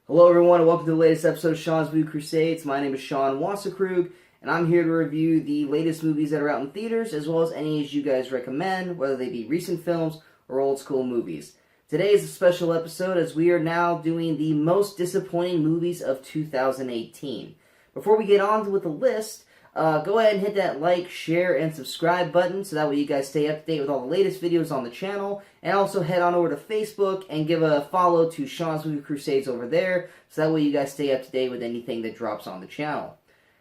Hello everyone and welcome to the latest episode of Sean's Movie Crusades. My name is Sean Wasserkrug and I'm here to review the latest movies that are out in theaters as well as any as you guys recommend, whether they be recent films or old school movies. Today is a special episode as we are now doing the most disappointing movies of 2018. Before we get on with the list, go ahead and hit that like, share, and subscribe button so that way you guys stay up to date with all the latest videos on the channel. And also head on over to Facebook and give a follow to Sean's Movie Crusades over there so that way you guys stay up to date with anything that drops on the channel.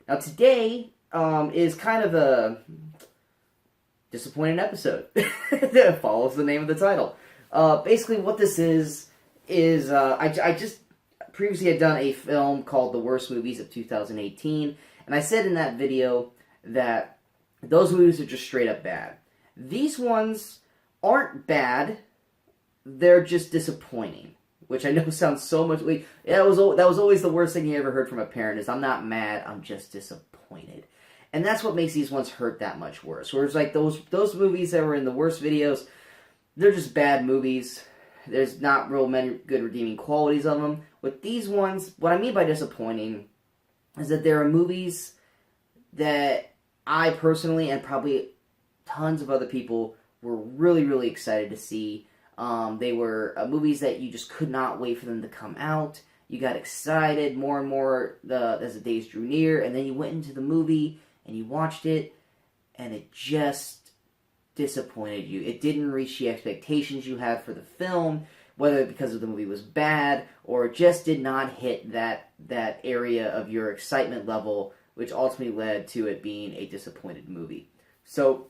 Now today is kind of a disappointing episode that follows the name of the title. Basically what this is I just previously had done a film called The Worst Movies of 2018. And I said in that video that those movies are just straight up bad. These ones aren't bad, they're just disappointing. Which I know sounds so much like... that was always the worst thing you ever heard from a parent is, I'm not mad, I'm just disappointed. And that's what makes these ones hurt that much worse. Whereas like those movies that were in the worst videos, they're just bad movies. There's not real many good redeeming qualities of them. With these ones, what I mean by disappointing is that there are movies that I personally and probably tons of other people were really, really excited to see. They were movies that you just could not wait for them to come out. You got excited more and more as the days drew near, and then you went into the movie and you watched it, and it just disappointed you. It didn't reach the expectations you had for the film, whether because of the movie was bad or it just did not hit that area of your excitement level, which ultimately led to it being a disappointed movie. So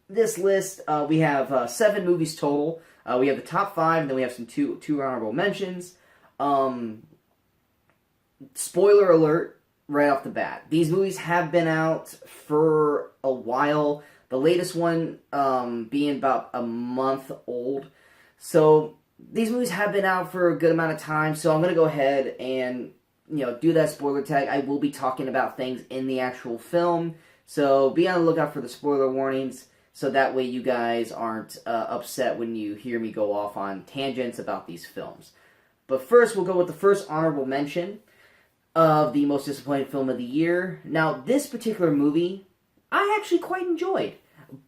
this list, we have 7 movies total. We have the top 5, and then we have some two honorable mentions. Spoiler alert right off the bat. These movies have been out for a while. The latest one being about a month old. So these movies have been out for a good amount of time, so I'm going to go ahead and do that spoiler tag. I will be talking about things in the actual film, so be on the lookout for the spoiler warnings, so that way you guys aren't upset when you hear me go off on tangents about these films. But first, we'll go with the first honorable mention of the most disappointing film of the year. Now, this particular movie, I actually quite enjoyed,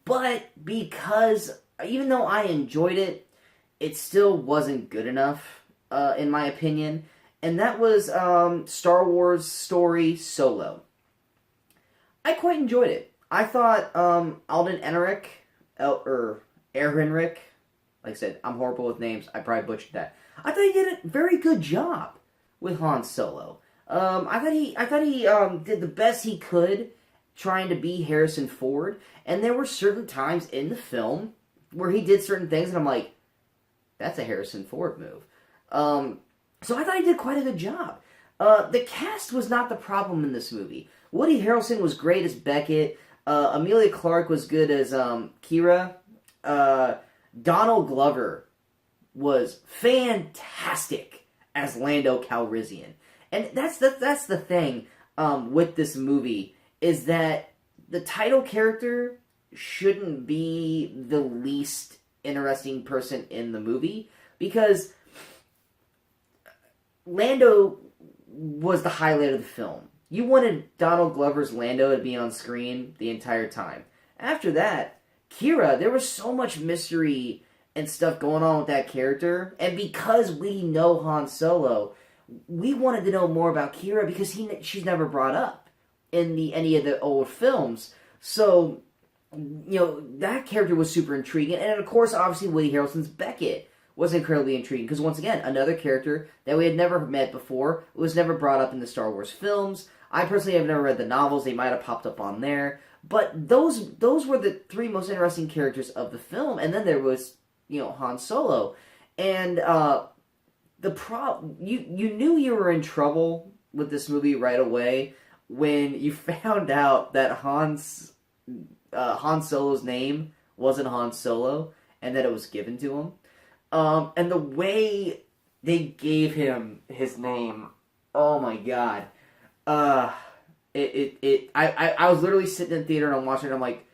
but because, even though I enjoyed it, it still wasn't good enough, in my opinion, and that was Star Wars Story Solo. I quite enjoyed it. I thought Alden Ehrenreich, like I said, I'm horrible with names, I probably butchered that. I thought he did a very good job with Han Solo. I thought he did the best he could trying to be Harrison Ford, and there were certain times in the film where he did certain things, and I'm like, that's a Harrison Ford move. So I thought he did quite a good job. The cast was not the problem in this movie. Woody Harrelson was great as Beckett. Emilia Clarke was good as Kira. Donald Glover was fantastic as Lando Calrissian. And that's the thing with this movie, is that the title character shouldn't be the least interesting person in the movie, because Lando was the highlight of the film. You wanted Donald Glover's Lando to be on screen the entire time. After that, Kira, there was so much mystery and stuff going on with that character, and because we know Han Solo, we wanted to know more about Kira because she's never brought up in any of the old films. So that character was super intriguing. And of course, obviously, Woody Harrelson's Beckett was incredibly intriguing. Because once again, another character that we had never met before, was never brought up in the Star Wars films. I personally have never read the novels. They might have popped up on there. But those were the 3 most interesting characters of the film. And then there was, Han Solo. And you knew you were in trouble with this movie right away when you found out that Han Solo's name wasn't Han Solo, and that it was given to him. And the way they gave him his name, oh my god. I was literally sitting in the theater and I'm watching it, and I'm like,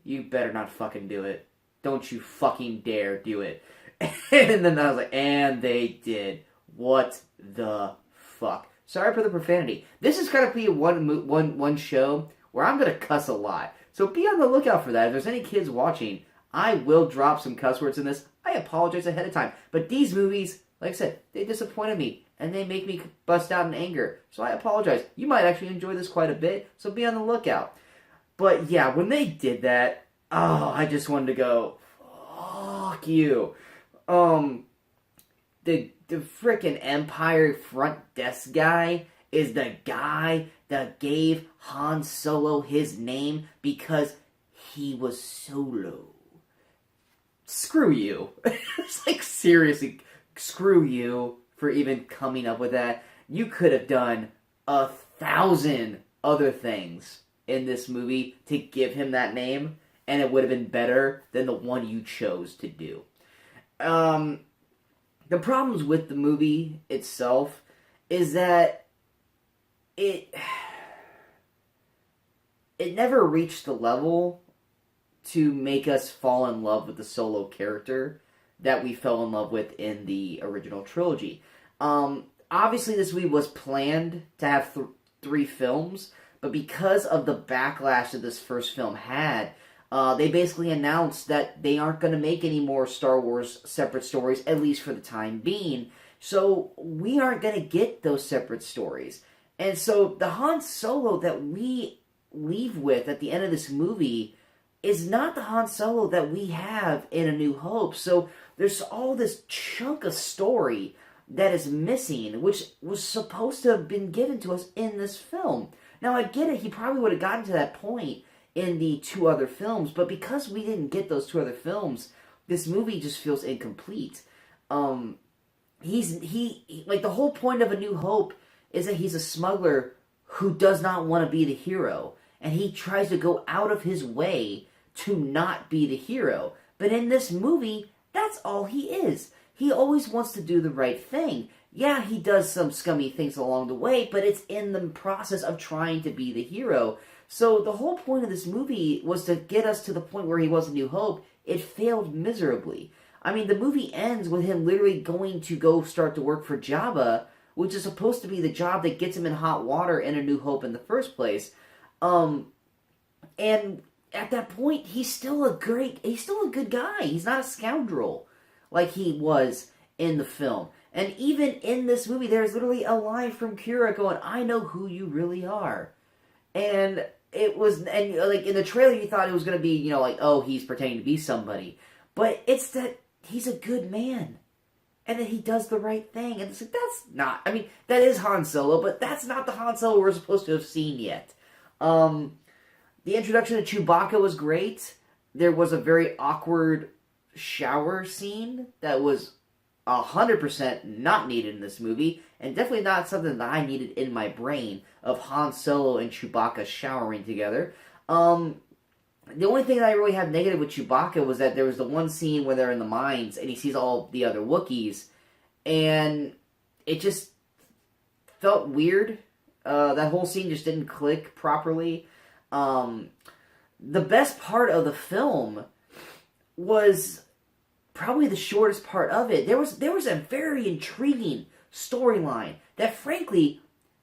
you better not fucking do it. Don't you fucking dare do it. And then I was like, and they did. What the fuck. Sorry for the profanity. This is going to be one show where I'm going to cuss a lot. So be on the lookout for that. If there's any kids watching, I will drop some cuss words in this. I apologize ahead of time. But these movies, like I said, they disappointed me. And they make me bust out in anger. So I apologize. You might actually enjoy this quite a bit. So be on the lookout. But yeah, when they did that, oh, I just wanted to go, fuck you. The frickin' Empire front desk guy is the guy that gave Han Solo his name because he was Solo. Screw you. It's like, seriously, screw you for even coming up with that. You could have done 1,000 other things in this movie to give him that name, and it would have been better than the one you chose to do. The problems with the movie itself is that it never reached the level to make us fall in love with the Solo character that we fell in love with in the original trilogy. Obviously, this movie was planned to have 3 films, but because of the backlash that this first film had, they basically announced that they aren't going to make any more Star Wars separate stories, at least for the time being. So we aren't going to get those separate stories. And so the Han Solo that we leave with at the end of this movie is not the Han Solo that we have in A New Hope. So there's all this chunk of story that is missing, which was supposed to have been given to us in this film. Now, I get it, he probably would have gotten to that point in the 2 other films, but because we didn't get those 2 other films, this movie just feels incomplete. Like, the whole point of A New Hope is that he's a smuggler who does not want to be the hero, and he tries to go out of his way to not be the hero. But in this movie, that's all he is. He always wants to do the right thing. Yeah, he does some scummy things along the way, but it's in the process of trying to be the hero. So the whole point of this movie was to get us to the point where he was A New Hope. It failed miserably. I mean, the movie ends with him literally going to go start to work for Jabba, which is supposed to be the job that gets him in hot water in A New Hope in the first place. And at that point, he's still a good guy. He's not a scoundrel like he was in the film. And even in this movie, there's literally a line from Kira going, "I know who you really are." And it was, and like in the trailer, you thought it was going to be, like, oh, he's pretending to be somebody. But it's that he's a good man. And that he does the right thing. And it's like, that is Han Solo, but that's not the Han Solo we're supposed to have seen yet. The introduction of Chewbacca was great. There was a very awkward shower scene that was 100% not needed in this movie, and definitely not something that I needed in my brain, of Han Solo and Chewbacca showering together. The only thing that I really have negative with Chewbacca was that there was the one scene where they're in the mines, and he sees all the other Wookiees, and it just felt weird. That whole scene just didn't click properly. The best part of the film was probably the shortest part of it. There was a very intriguing storyline that, frankly,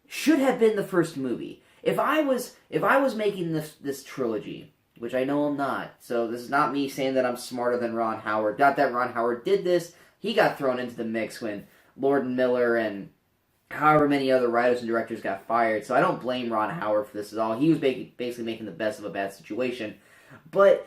should have been the first movie. If I was making this trilogy, which I know I'm not, so this is not me saying that I'm smarter than Ron Howard. Not that Ron Howard did this. He got thrown into the mix when Lord and Miller and however many other writers and directors got fired. So I don't blame Ron Howard for this at all. He was basically making the best of a bad situation. But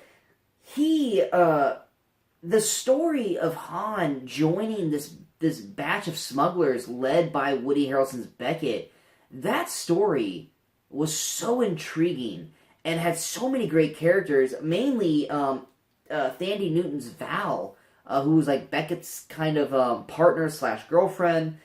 the story of Han joining this batch of smugglers led by Woody Harrelson's Beckett, that story was so intriguing and had so many great characters, mainly Thandie Newton's Val, who was like Beckett's kind of partner / girlfriend.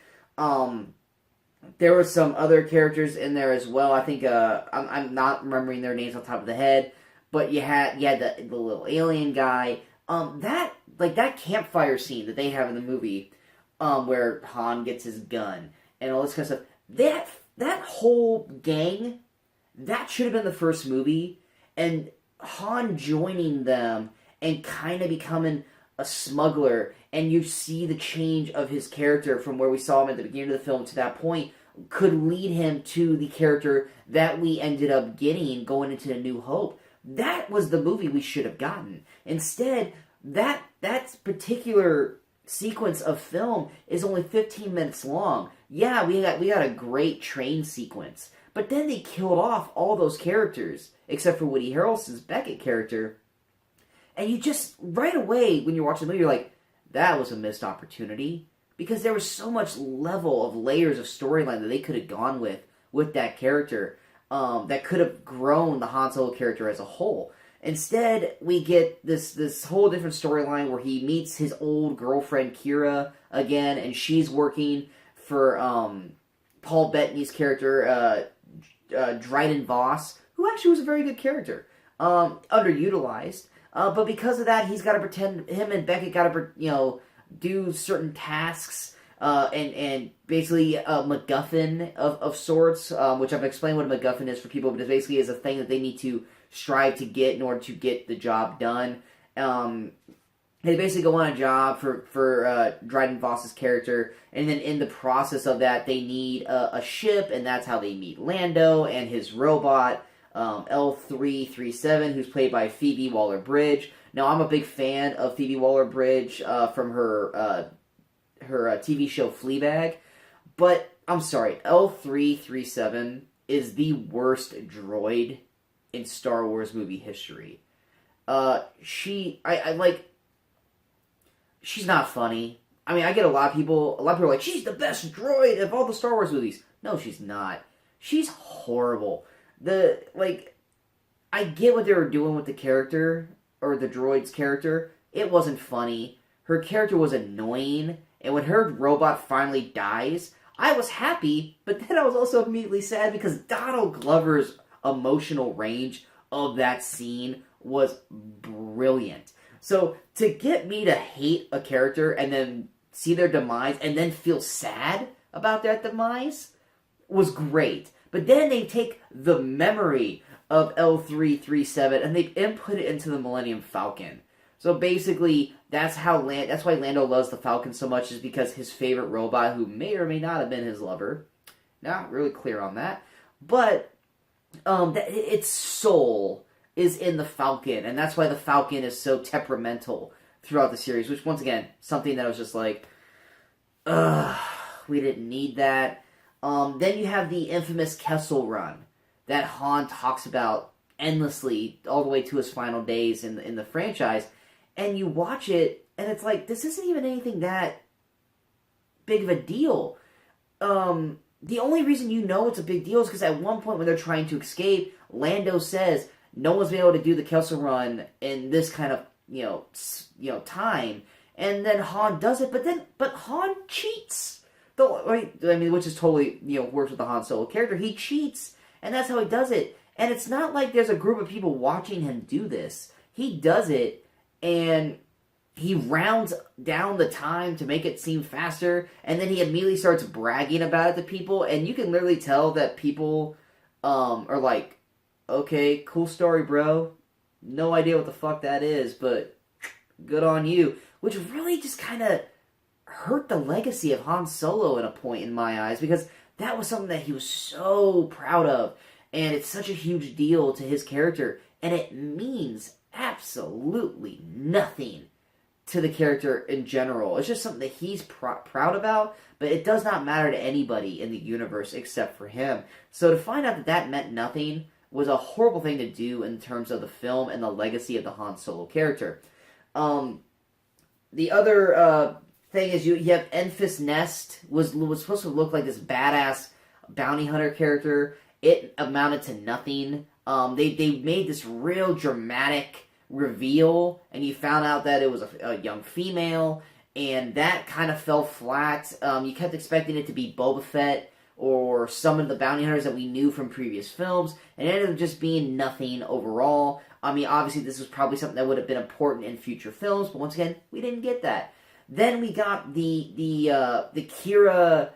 There were some other characters in there as well. I think I'm not remembering their names on top of the head, but you had the little alien guy. That campfire scene that they have in the movie, where Han gets his gun and all this kind of stuff. That whole gang, that should have been the first movie, and Han joining them and kind of becoming a smuggler, and you see the change of his character from where we saw him at the beginning of the film to that point. could lead him to the character that we ended up getting going into A New Hope. That was the movie we should have gotten. Instead, that particular sequence of film is only 15 minutes long. Yeah, we got a great train sequence, but then they killed off all those characters except for Woody Harrelson's Beckett character, and you just right away when you're watching the movie, you're like, that was a missed opportunity, because there was so much level of layers of storyline that they could have gone with that character, that could have grown the Han Solo character as a whole. Instead, we get this whole different storyline where he meets his old girlfriend Kira again, and she's working for Paul Bettany's character, Dryden Voss, who actually was a very good character, underutilized. But because of that, he's got to pretend, him and Beckett got to, do certain tasks, and basically a MacGuffin of sorts, which I've explained what a MacGuffin is for people, but it basically is a thing that they need to strive to get in order to get the job done. They basically go on a job for Dryden Voss's character, and then in the process of that, they need a ship, and that's how they meet Lando and his robot, L337, who's played by Phoebe Waller-Bridge. Now, I'm a big fan of Phoebe Waller-Bridge from her TV show Fleabag, but I'm sorry, L337 is the worst droid in Star Wars movie history. She's not funny. I mean, I get a lot of people are like, she's the best droid of all the Star Wars movies. No, she's not. She's horrible. I get what they were doing with the character, or the droid's character. It wasn't funny. Her character was annoying, and when her robot finally dies, I was happy, but then I was also immediately sad because Donald Glover's emotional range of that scene was brilliant. So, to get me to hate a character and then see their demise and then feel sad about that demise was great. But then they take the memory of L337 and they input it into the Millennium Falcon. So basically, that's why Lando loves the Falcon so much, is because his favorite robot, who may or may not have been his lover, not really clear on that, but its soul is in the Falcon, and that's why the Falcon is so temperamental throughout the series, which, once again, something that was just like, we didn't need that. Then you have the infamous Kessel Run that Han talks about endlessly all the way to his final days in the franchise, and you watch it, and it's like, this isn't even anything that big of a deal. The only reason you know it's a big deal is because at one point when they're trying to escape, Lando says, no one's been able to do the Kessel Run in this kind of time, and then Han does it, but Han cheats. Which is totally, works with the Han Solo character. He cheats, and that's how he does it. And it's not like there's a group of people watching him do this. He does it, and he rounds down the time to make it seem faster, and then he immediately starts bragging about it to people, and you can literally tell that people are like, okay, cool story, bro. No idea what the fuck that is, but good on you. Which really just kind of hurt the legacy of Han Solo in a point in my eyes, because that was something that he was so proud of, and it's such a huge deal to his character, and it means absolutely nothing to the character in general. It's just something that he's proud about, but it does not matter to anybody in the universe except for him. So to find out that meant nothing was a horrible thing to do in terms of the film and the legacy of the Han Solo character. The other thing is you have Enfys Nest was supposed to look like this badass bounty hunter character. It amounted to nothing. They made this real dramatic reveal, and you found out that it was a young female, and that kind of fell flat. You kept expecting it to be Boba Fett or some of the bounty hunters that we knew from previous films, and it ended up just being nothing overall. I mean, obviously this was probably something that would have been important in future films, but once again, we didn't get that. Then we got the Kira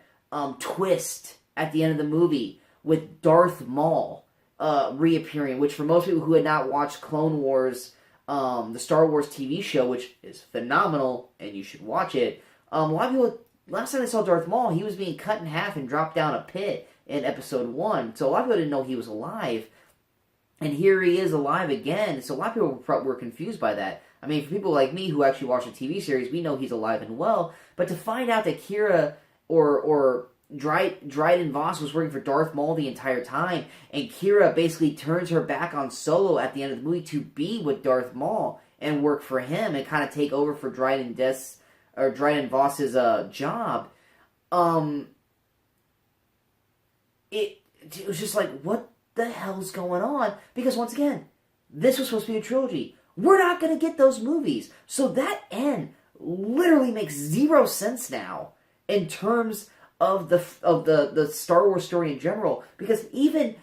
twist at the end of the movie with Darth Maul reappearing, which for most people who had not watched Clone Wars, the Star Wars TV show, which is phenomenal and you should watch it, a lot of people last time I saw Darth Maul, he was being cut in half and dropped down a pit in episode 1. So a lot of people didn't know he was alive. And here he is alive again. So a lot of people were confused by that. I mean, for people like me who actually watch the TV series, we know he's alive and well. But to find out that Kira or Dryden Voss was working for Darth Maul the entire time, and Kira basically turns her back on Solo at the end of the movie to be with Darth Maul and work for him and kind of take over for Dryden Voss's job. It was just like, what the hell's going on? Because once again, this was supposed to be a trilogy. We're not going to get those movies. So that end literally makes zero sense now in terms of the Star Wars story in general. Because even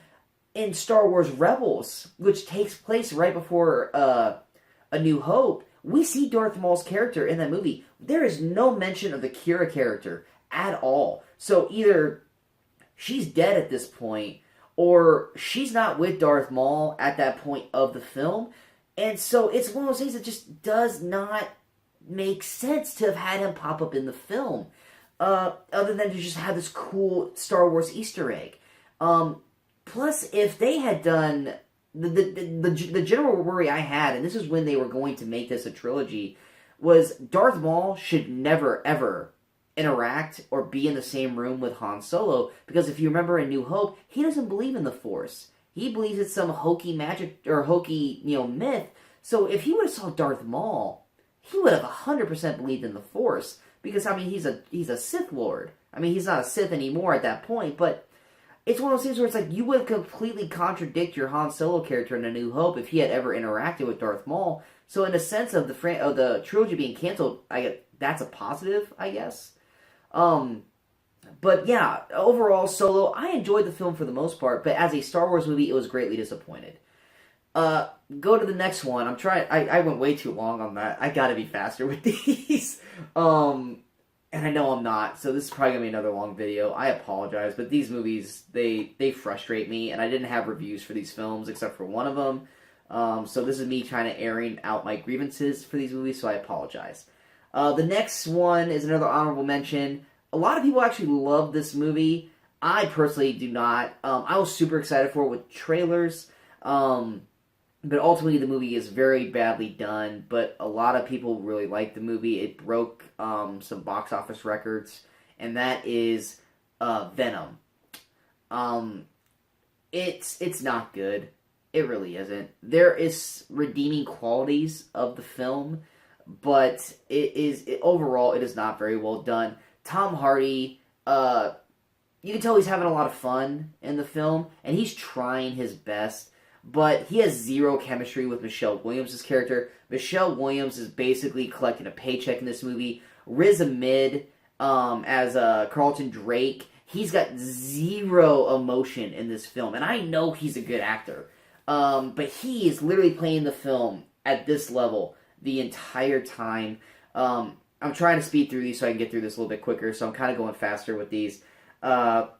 in Star Wars Rebels, which takes place right before A New Hope, we see Darth Maul's character in that movie. There is no mention of the Kira character at all. So either she's dead at this point, or she's not with Darth Maul at that point of the film. And so it's one of those things that just does not make sense to have had him pop up in the film. Other than to just have this cool Star Wars Easter egg. Plus, if they had done... The general worry I had, and this is when they were going to make this a trilogy, was Darth Maul should never, ever interact or be in the same room with Han Solo, because if you remember in New Hope, he doesn't believe in the Force. He believes it's some hokey magic, or hokey, myth. So if he would have saw Darth Maul, he would have 100% believed in the Force, because, I mean, he's a Sith Lord. I mean, he's not a Sith anymore at that point, but it's one of those things where it's like, you would completely contradict your Han Solo character in A New Hope if he had ever interacted with Darth Maul. So in a sense of the trilogy being canceled, that's a positive, I guess. But yeah, overall, Solo, I enjoyed the film for the most part, but as a Star Wars movie, it was greatly disappointed. Go to the next one. I went way too long on that. I gotta be faster with these. And I know I'm not, so this is probably gonna be another long video. I apologize, but these movies, they frustrate me, and I didn't have reviews for these films except for one of them. So this is me trying to airing out my grievances for these movies, so I apologize. The next one is another honorable mention. A lot of people actually love this movie. I personally do not. I was super excited for it with trailers. But ultimately the movie is very badly done. But a lot of people really like the movie. It broke some box office records. And that is Venom. It's not good. It really isn't. There is redeeming qualities of the film, but overall it is not very well done. Tom Hardy, you can tell he's having a lot of fun in the film, and he's trying his best, but he has zero chemistry with Michelle Williams' character. Michelle Williams is basically collecting a paycheck in this movie. Riz Ahmed, as Carlton Drake, he's got zero emotion in this film, and I know he's a good actor, but he is literally playing the film at this level the entire time. I'm trying to speed through these so I can get through this a little bit quicker, so I'm kind of going faster with these. But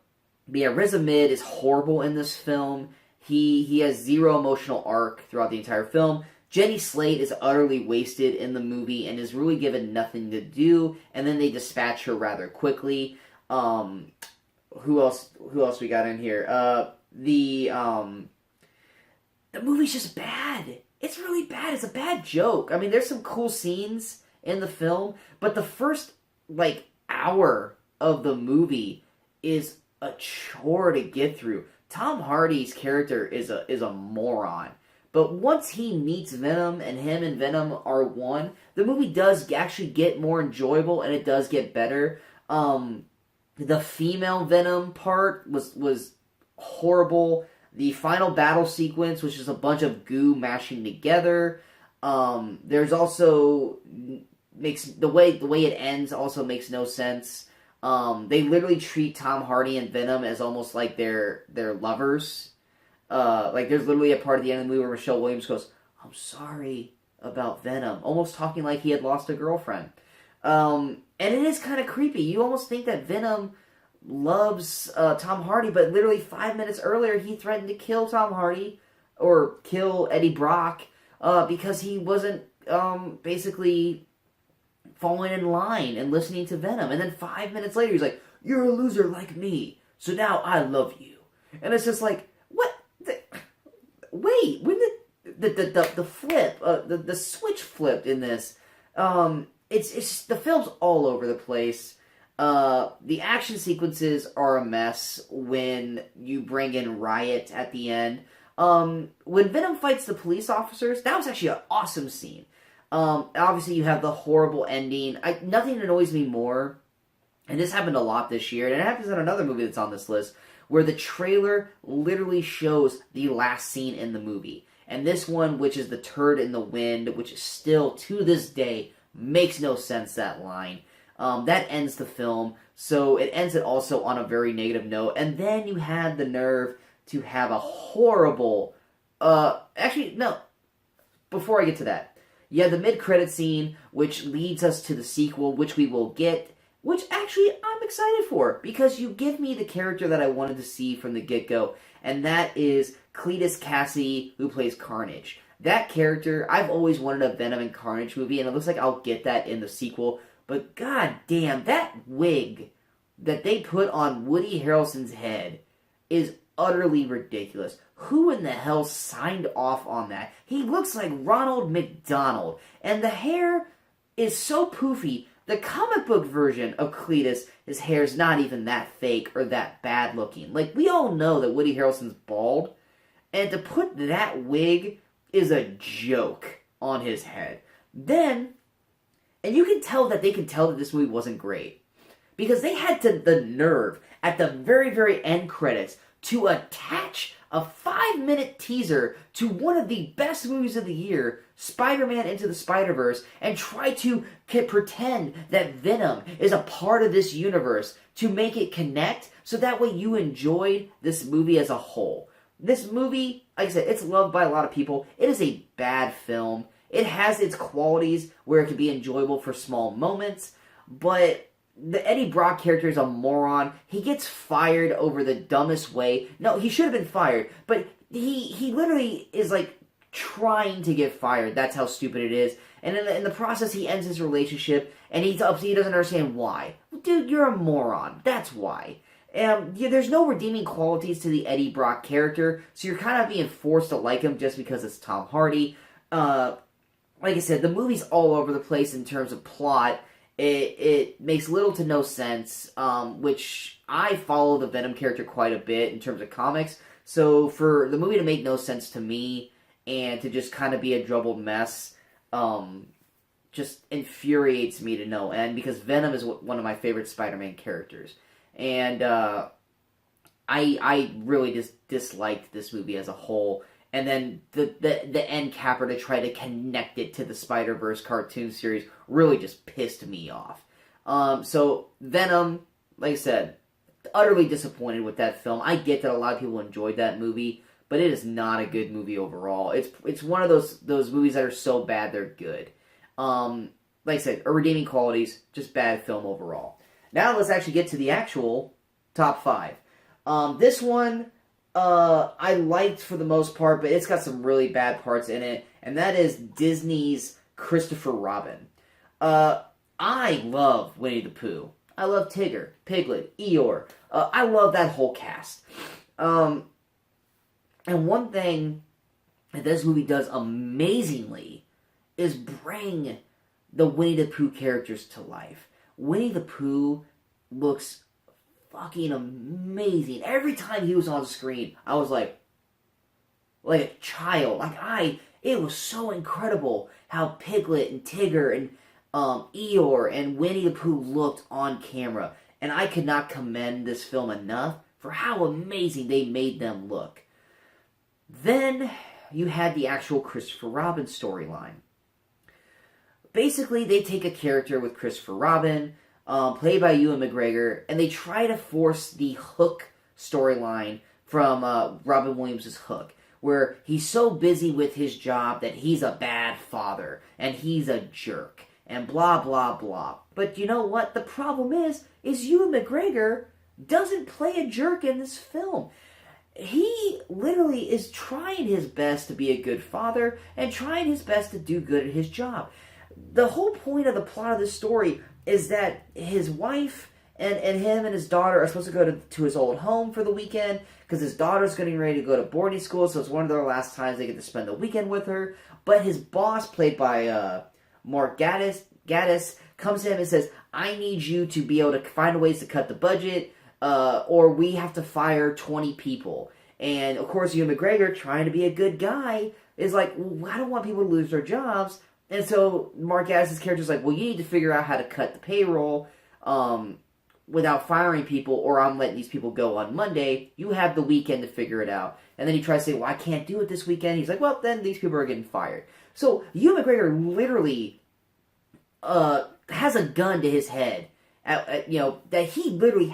yeah, Riz Ahmed is horrible in this film. He has zero emotional arc throughout the entire film. Jenny Slate is utterly wasted in the movie and is really given nothing to do, and then they dispatch her rather quickly. Who else we got in here? The movie's just bad. It's really bad. It's a bad joke. I mean, there's some cool scenes in the film, but the first hour of the movie is a chore to get through. Tom Hardy's character is a moron, but once he meets Venom and him and Venom are one, the movie does actually get more enjoyable and it does get better. The female Venom part was horrible. The final battle sequence, which is a bunch of goo mashing together. There's also the way it ends also makes no sense. They literally treat Tom Hardy and Venom as almost like they're lovers. There's literally a part at the end of the movie where Michelle Williams goes, "I'm sorry about Venom," almost talking like he had lost a girlfriend. And it is kind of creepy. You almost think that Venom loves Tom Hardy, but literally 5 minutes earlier he threatened to kill Tom Hardy or kill Eddie Brock because he wasn't basically falling in line and listening to Venom. And then 5 minutes later, he's like, "You're a loser like me, so now I love you." And it's just like, what? Wait, when the flip, the switch flipped in this. It's the film's all over the place. The action sequences are a mess when you bring in Riot at the end. When Venom fights the police officers, that was actually an awesome scene. Obviously you have the horrible ending. Nothing annoys me more, and this happened a lot this year, and it happens in another movie that's on this list, where the trailer literally shows the last scene in the movie. And this one, which is the turd in the wind, which is still, to this day, makes no sense, that line. That ends the film, so it ends it also on a very negative note. And then you had the nerve to have a horrible... actually, no. Before I get to that, you had the mid-credit scene, which leads us to the sequel, which we will get, which actually I'm excited for, because you give me the character that I wanted to see from the get-go, and that is Cletus Cassidy, who plays Carnage. That character, I've always wanted a Venom and Carnage movie, and it looks like I'll get that in the sequel. But god damn, that wig that they put on Woody Harrelson's head is utterly ridiculous. Who in the hell signed off on that? He looks like Ronald McDonald. And the hair is so poofy. The comic book version of Cletus, his hair's not even that fake or that bad looking. Like, we all know that Woody Harrelson's bald. And to put that wig is a joke on his head. Then... and you can tell that they can tell that this movie wasn't great. Because they had the nerve, at the very, very end credits, to attach a 5-minute teaser to one of the best movies of the year, Spider-Man Into the Spider-Verse, and try to pretend that Venom is a part of this universe to make it connect, so that way you enjoyed this movie as a whole. This movie, like I said, it's loved by a lot of people. It is a bad film. It has its qualities where it can be enjoyable for small moments, but the Eddie Brock character is a moron. He gets fired over the dumbest way. No, he should have been fired, but he literally is like trying to get fired. That's how stupid it is. And in the process, he ends his relationship, and he doesn't understand why. Dude, you're a moron. That's why. There's no redeeming qualities to the Eddie Brock character, so you're kind of being forced to like him just because it's Tom Hardy. Like I said, the movie's all over the place in terms of plot. It makes little to no sense, which I follow the Venom character quite a bit in terms of comics. So for the movie to make no sense to me and to just kind of be a jumbled mess, just infuriates me to no end, because Venom is one of my favorite Spider-Man characters. And I really just disliked this movie as a whole. And then the end capper to try to connect it to the Spider-Verse cartoon series really just pissed me off. So Venom, like I said, utterly disappointed with that film. I get that a lot of people enjoyed that movie, but it is not a good movie overall. It's one of those movies that are so bad they're good. Like I said, redeeming qualities, just bad film overall. Now let's actually get to the actual top 5. This one... I liked for the most part, but it's got some really bad parts in it, and that is Disney's Christopher Robin. I love Winnie the Pooh. I love Tigger, Piglet, Eeyore. I love that whole cast. And one thing that this movie does amazingly is bring the Winnie the Pooh characters to life. Winnie the Pooh looks fucking amazing. Every time he was on screen, I was like a child. It was so incredible how Piglet and Tigger and Eeyore and Winnie the Pooh looked on camera. And I could not commend this film enough for how amazing they made them look. Then you had the actual Christopher Robin storyline. Basically, they take a character with Christopher Robin, played by Ewan McGregor, and they try to force the Hook storyline from Robin Williams' Hook, where he's so busy with his job that he's a bad father, and he's a jerk, and blah, blah, blah. But you know what? The problem is Ewan McGregor doesn't play a jerk in this film. He literally is trying his best to be a good father, and trying his best to do good at his job. the whole point of the plot of this story is that his wife and him and his daughter are supposed to go to his old home for the weekend because his daughter's getting ready to go to boarding school, so it's one of their last times they get to spend the weekend with her. But his boss, played by Mark Gaddis, comes to him and says, I need you to be able to find ways to cut the budget, or we have to fire 20 people. And, of course, Ewan McGregor, trying to be a good guy, is like, well, I don't want people to lose their jobs. And so Mark Gaddis' character is like, well, you need to figure out how to cut the payroll without firing people, or I'm letting these people go on Monday. You have the weekend to figure it out. And then he tries to say, well, I can't do it this weekend. He's like, well, then these people are getting fired. So Ewan McGregor literally has a gun to his head, that he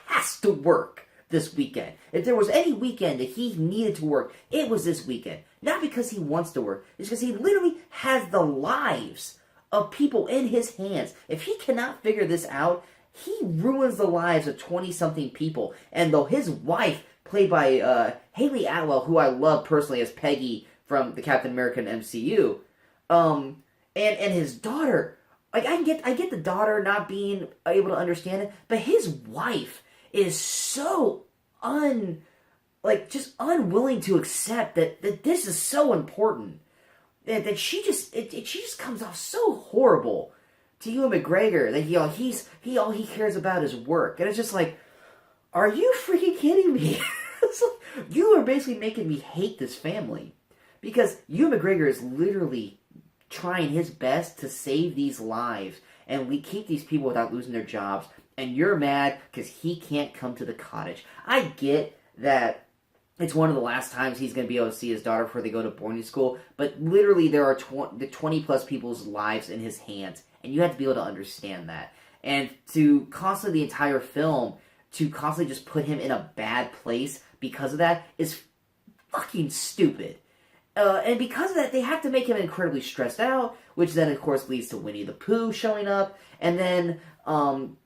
has to work this weekend. If there was any weekend that he needed to work, it was this weekend. Not because he wants to work. It's because he literally has the lives of people in his hands. If he cannot figure this out, he ruins the lives of 20-something people. And though his wife, played by Haley Atwell, who I love personally as Peggy from the Captain America MCU, and his daughter, like I get the daughter not being able to understand it, but his wife is so just unwilling to accept that this is so important that she just comes off so horrible to Ewan McGregor that all he cares about is work. And it's just like, are you freaking kidding me? You are basically making me hate this family, because Ewan McGregor is literally trying his best to save these lives and we keep these people without losing their jobs, and you're mad because he can't come to the cottage. I get that it's one of the last times he's going to be able to see his daughter before they go to boarding school, but literally there are 20 plus people's lives in his hands, and you have to be able to understand that. And to constantly, the entire film, to constantly just put him in a bad place because of that is fucking stupid. And because of that, they have to make him incredibly stressed out, which then, of course, leads to Winnie the Pooh showing up. And then,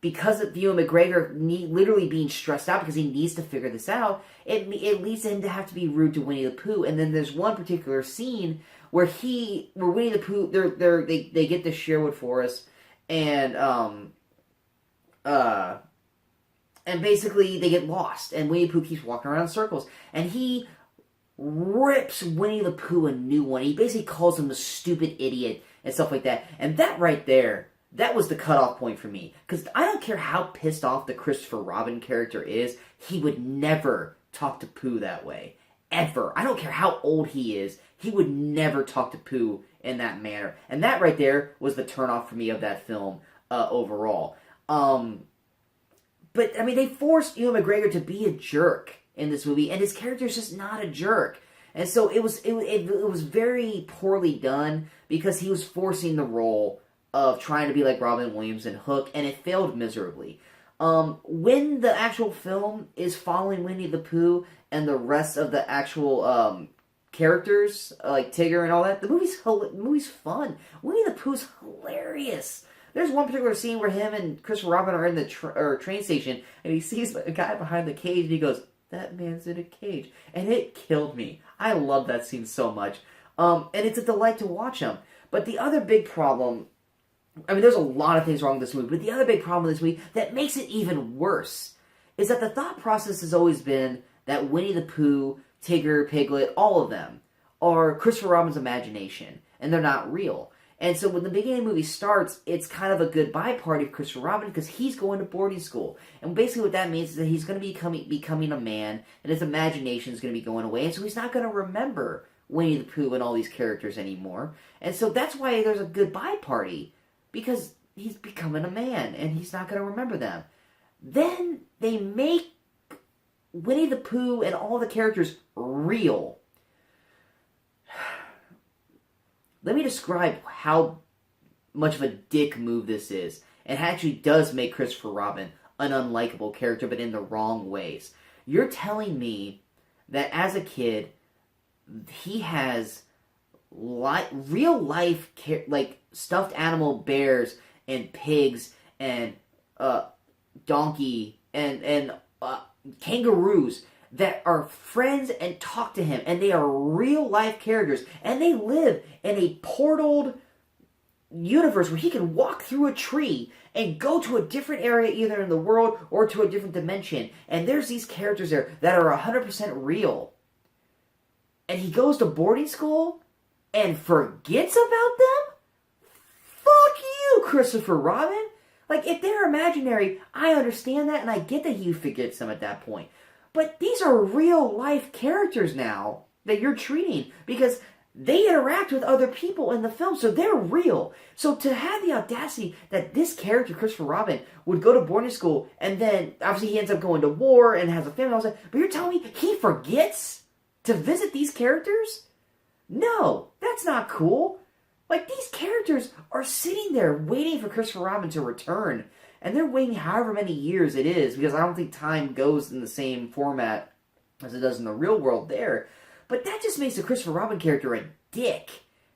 because of Ewan McGregor literally being stressed out because he needs to figure this out, it leads him to have to be rude to Winnie the Pooh. And then there's one particular scene where Winnie the Pooh, they get to Sherwood Forest, and basically they get lost, and Winnie the Pooh keeps walking around in circles, and he rips Winnie the Pooh a new one. He basically calls him a stupid idiot and stuff like that. And that right there, that was the cutoff point for me. Because I don't care how pissed off the Christopher Robin character is, he would never talk to Pooh that way. Ever. I don't care how old he is, he would never talk to Pooh in that manner. And that right there was the turnoff for me of that film overall. But, I mean, they forced Ewan McGregor to be a jerk in this movie, and his character is just not a jerk. And so it was very poorly done, because he was forcing the role of trying to be like Robin Williams and Hook, and it failed miserably. When the actual film is following Winnie the Pooh and the rest of the actual characters, like Tigger and all that, the movie's fun. Winnie the Pooh's hilarious. There's one particular scene where him and Christopher Robin are in the train station, and he sees a guy behind the cage, and he goes, that man's in a cage. And it killed me. I love that scene so much. And it's a delight to watch him. But the other big problem, I mean, there's a lot of things wrong with this movie, but the other big problem with this movie that makes it even worse is that the thought process has always been that Winnie the Pooh, Tigger, Piglet, all of them are Christopher Robin's imagination, and they're not real. And so when the beginning of the movie starts, it's kind of a goodbye party of Christopher Robin, because he's going to boarding school. And basically what that means is that he's going to be becoming a man, and his imagination is going to be going away, and so he's not going to remember Winnie the Pooh and all these characters anymore. And so that's why there's a goodbye party, because he's becoming a man, and he's not going to remember them. Then they make Winnie the Pooh and all the characters real. Let me describe how much of a dick move this is. It actually does make Christopher Robin an unlikable character, but in the wrong ways. You're telling me that as a kid, he has real life, like stuffed animal bears and pigs and donkey and kangaroos that are friends and talk to him, and they are real life characters, and they live in a portaled universe where he can walk through a tree and go to a different area either in the world or to a different dimension. And there's these characters there that are 100% real. And he goes to boarding school and forgets about them? Fuck you, Christopher Robin. Like, if they're imaginary, I understand that, and I get that he forgets them at that point. But these are real-life characters now that you're treating, because they interact with other people in the film, so they're real. So to have the audacity that this character, Christopher Robin, would go to boarding school, and then, obviously, he ends up going to war and has a family and all that, but you're telling me he forgets to visit these characters? No, that's not cool. Like, these characters are sitting there waiting for Christopher Robin to return. And they're waiting however many years it is, because I don't think time goes in the same format as it does in the real world there. But that just makes the Christopher Robin character a dick.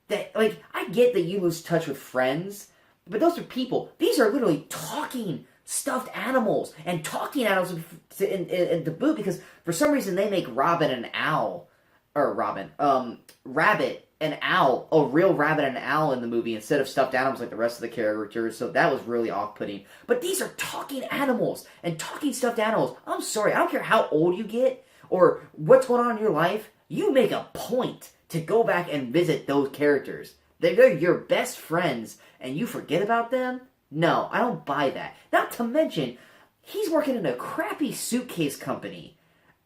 That, like, I get that you lose touch with friends, but those are people. These are literally talking stuffed animals, and talking animals in the boot, because for some reason they make Rabbit and owl and owl, a real rabbit and owl in the movie instead of stuffed animals like the rest of the characters, so that was really off-putting. But these are talking animals and talking stuffed animals. I'm sorry, I don't care how old you get or what's going on in your life, you make a point to go back and visit those characters. They're your best friends and you forget about them? No, I don't buy that. Not to mention, he's working in a crappy suitcase company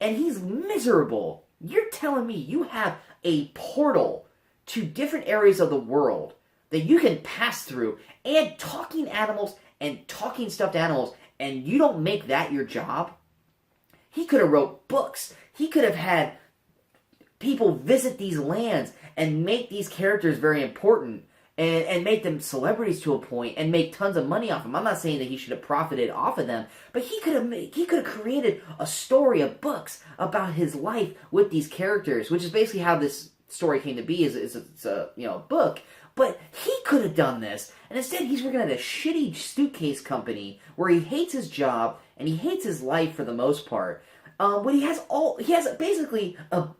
and he's miserable. You're telling me you have a portal to different areas of the world that you can pass through, and talking animals and talking stuffed animals, and you don't make that your job? He could have wrote books. He could have had people visit these lands and make these characters very important and make them celebrities to a point and make tons of money off them. I'm not saying that he should have profited off of them, but he could have created a story of books about his life with these characters, which is basically how this story came to be. It's a book. But he could have done this, and instead he's working at a shitty suitcase company where he hates his job and he hates his life for the most part. When he has basically I'm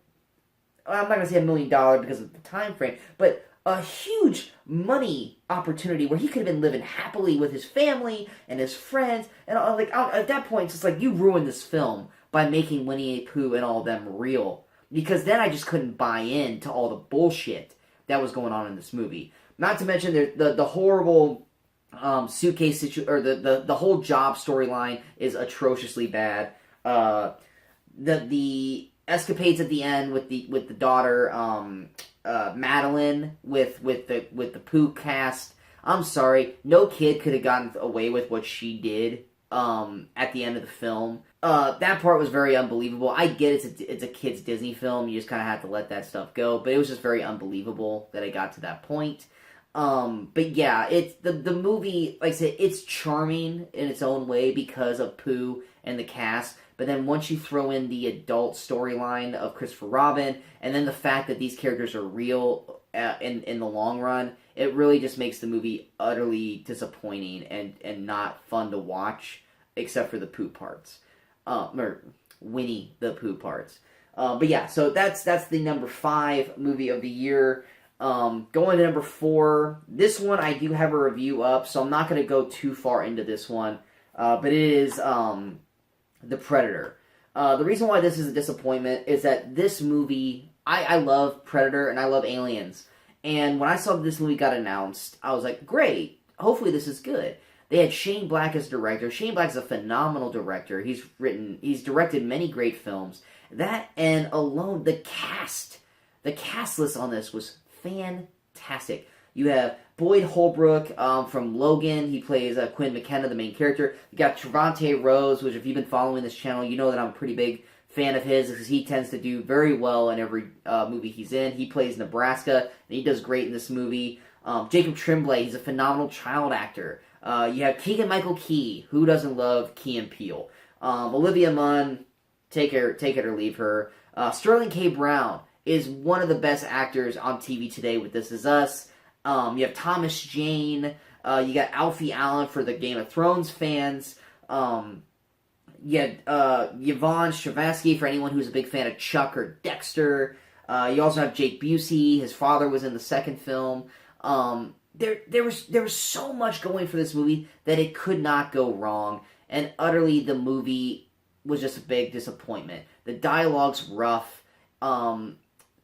not gonna say $1 million because of the time frame, but a huge money opportunity where he could have been living happily with his family and his friends, and at that point it's just like, you ruined this film by making Winnie the Pooh and all of them real, because then I just couldn't buy into all the bullshit that was going on in this movie. Not to mention the horrible suitcase or the whole job storyline is atrociously bad. The escapades at the end with the daughter Madeline with the Pooh cast. I'm sorry, no kid could have gotten away with what she did at the end of the film. That part was very unbelievable. I get it's a kid's Disney film. You just kind of have to let that stuff go. But it was just very unbelievable that it got to that point. But yeah, it's the movie, like I said, it's charming in its own way because of Pooh and the cast. But then once you throw in the adult storyline of Christopher Robin, and then the fact that these characters are real in the long run, it really just makes the movie utterly disappointing and not fun to watch, except for the Pooh parts. Or Winnie the Pooh parts. But yeah, so that's the number 5 movie of the year. Going to number 4, this one I do have a review up, so I'm not going to go too far into this one. But it is The Predator. The reason why this is a disappointment is that this movie, I love Predator and I love Aliens. And when I saw this movie got announced, I was like, great, hopefully this is good. They had Shane Black as director. Shane Black is a phenomenal director. He's directed many great films. That and alone, the cast list on this was fantastic. You have Boyd Holbrook from Logan. He plays Quinn McKenna, the main character. You got Trevante Rose, which if you've been following this channel, you know that I'm a pretty big fan of his because he tends to do very well in every movie he's in. He plays Nebraska, and he does great in this movie. Jacob Tremblay, he's a phenomenal child actor. You have Keegan-Michael Key. Who doesn't love Key and Peele? Olivia Munn, take it or leave her. Sterling K. Brown is one of the best actors on TV today with This Is Us. You have Thomas Jane. You got Alfie Allen for the Game of Thrones fans. You had Yvonne Strahovski for anyone who's a big fan of Chuck or Dexter. You also have Jake Busey. His father was in the second film. there was so much going for this movie that it could not go wrong, and utterly the movie was just a big disappointment. The dialogue's rough.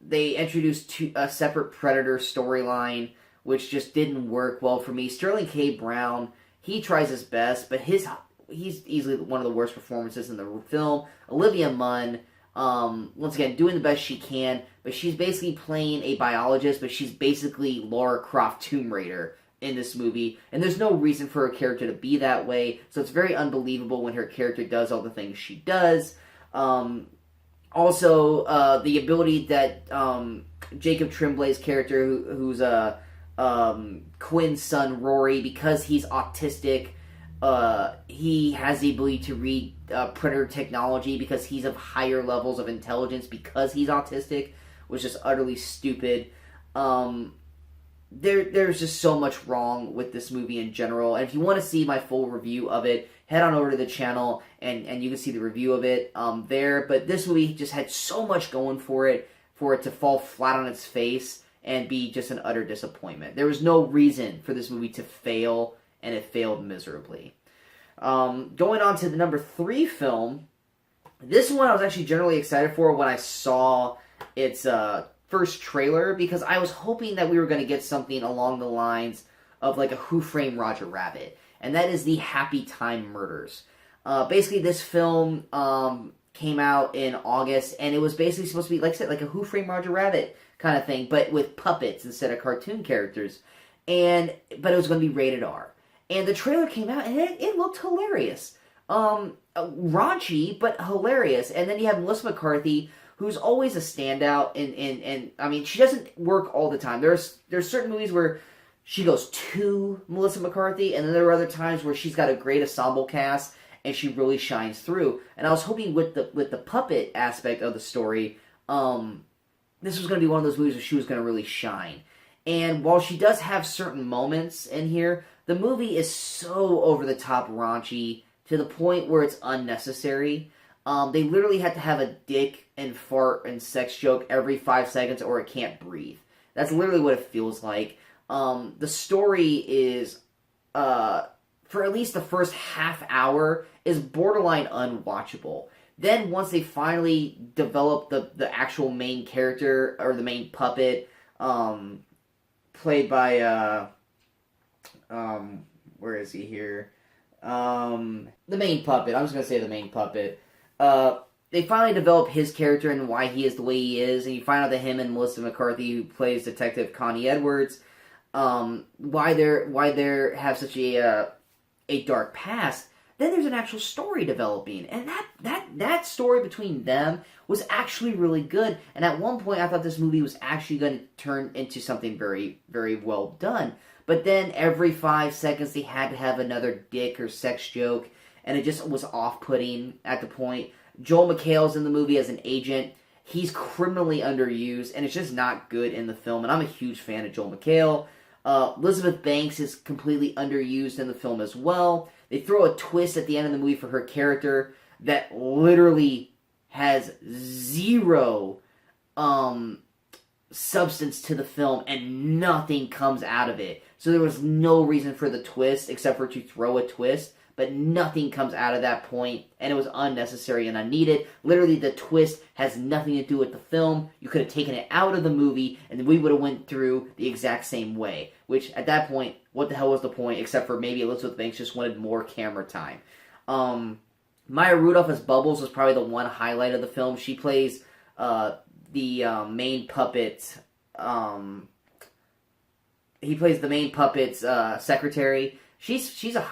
They introduced a separate Predator storyline, which just didn't work well for me. Sterling K. Brown, he tries his best, but he's easily one of the worst performances in the film. Olivia Munn, once again, doing the best she can, but she's basically playing a biologist, but she's basically Lara Croft Tomb Raider in this movie, and there's no reason for her character to be that way, so it's very unbelievable when her character does all the things she does. Also, the ability that Jacob Tremblay's character, who's Quinn's son Rory, because he's autistic, he has the ability to read Predator technology because he's of higher levels of intelligence because he's autistic, was just utterly stupid. There's just so much wrong with this movie in general, and if you want to see my full review of it, head on over to the channel, and you can see the review of it there. But this movie just had so much going for it to fall flat on its face and be just an utter disappointment. There was no reason for this movie to fail, and it failed miserably. Going on to the number 3 film, this one I was actually generally excited for when I saw its first trailer, because I was hoping that we were going to get something along the lines of like a Who Framed Roger Rabbit, and that is the Happy Time Murders. Basically, this film came out in August, and it was basically supposed to be, like I said, like a Who Framed Roger Rabbit kind of thing, but with puppets instead of cartoon characters. But it was going to be rated R. And the trailer came out, and it looked hilarious. Raunchy, but hilarious. And then you have Melissa McCarthy, who's always a standout, and I mean, she doesn't work all the time. There's certain movies where she goes to Melissa McCarthy, and then there are other times where she's got a great ensemble cast, and she really shines through. And I was hoping with the puppet aspect of the story, this was going to be one of those movies where she was going to really shine. And while she does have certain moments in here, the movie is so over-the-top raunchy to the point where it's unnecessary. They literally had to have a dick and fart and sex joke every 5 seconds or it can't breathe. That's literally what it feels like. The story is, for at least the first half hour, is borderline unwatchable. Then once they finally develop the actual main character, or the main puppet, played by, where is he here? The main puppet. I'm just going to say the main puppet. They finally develop his character and why he is the way he is, and you find out that him and Melissa McCarthy, who plays Detective Connie Edwards, why they have such a dark past. Then there's an actual story developing, and that story between them was actually really good. And at one point, I thought this movie was actually going to turn into something very, very well done. But then every 5 seconds, they had to have another dick or sex joke, and it just was off-putting at the point. Joel McHale's in the movie as an agent. He's criminally underused, and it's just not good in the film, and I'm a huge fan of Joel McHale. Elizabeth Banks is completely underused in the film as well. They throw a twist at the end of the movie for her character that literally has zero substance to the film, and nothing comes out of it. So there was no reason for the twist except for to throw a twist, but nothing comes out of that point, and it was unnecessary and unneeded. Literally, the twist has nothing to do with the film. You could have taken it out of the movie, and we would have went through the exact same way. Which, at that point, what the hell was the point, except for maybe Elizabeth Banks just wanted more camera time. Maya Rudolph as Bubbles was probably the one highlight of the film. She plays the main puppet. He plays the main puppet's secretary.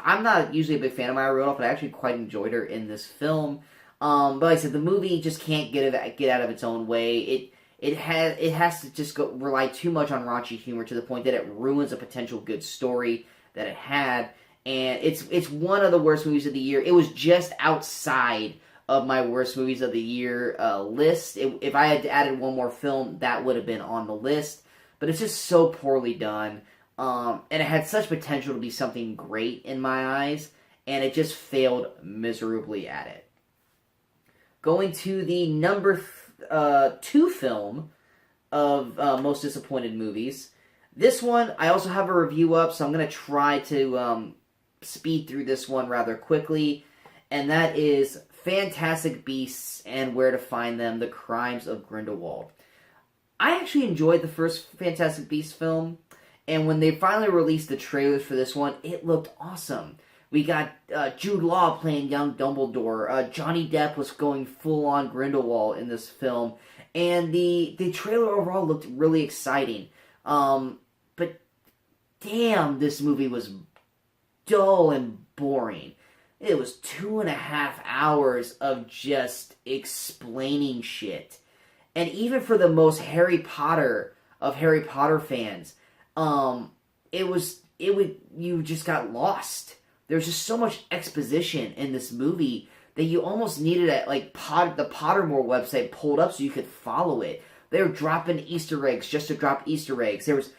I'm not usually a big fan of Maya Rudolph, but I actually quite enjoyed her in this film. But like I said, the movie just can't get out of its own way. It has to just rely too much on raunchy humor to the point that it ruins a potential good story that it had. And it's one of the worst movies of the year. It was just outside of my worst movies of the year list. If I had added one more film, that would have been on the list. But it's just so poorly done. And it had such potential to be something great in my eyes, and it just failed miserably at it. Going to the number 2 film of most disappointed movies, This one, I also have a review up, so I'm going to try to speed through this one rather quickly, and that is Fantastic Beasts and Where to Find Them, The Crimes of Grindelwald. I actually enjoyed the first Fantastic Beasts film, and when they finally released the trailers for this one, it looked awesome. We got Jude Law playing young Dumbledore. Johnny Depp was going full-on Grindelwald in this film, and the trailer overall looked really exciting. But damn, this movie was dull and boring. It was 2.5 hours of just explaining shit. And even for the most Harry Potter fans, you just got lost. There's just so much exposition in this movie that you almost needed the Pottermore website pulled up so you could follow it. They were dropping Easter eggs just to drop Easter eggs. There was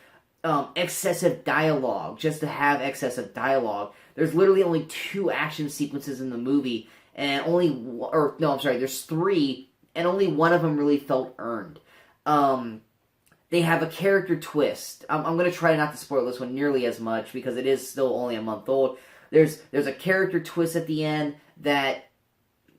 excessive dialogue just to have excessive dialogue. There's literally only 2 action sequences in the movie, and there's 3, and only one of them really felt earned. They have a character twist. I'm going to try not to spoil this one nearly as much because it is still only a month old. There's a character twist at the end that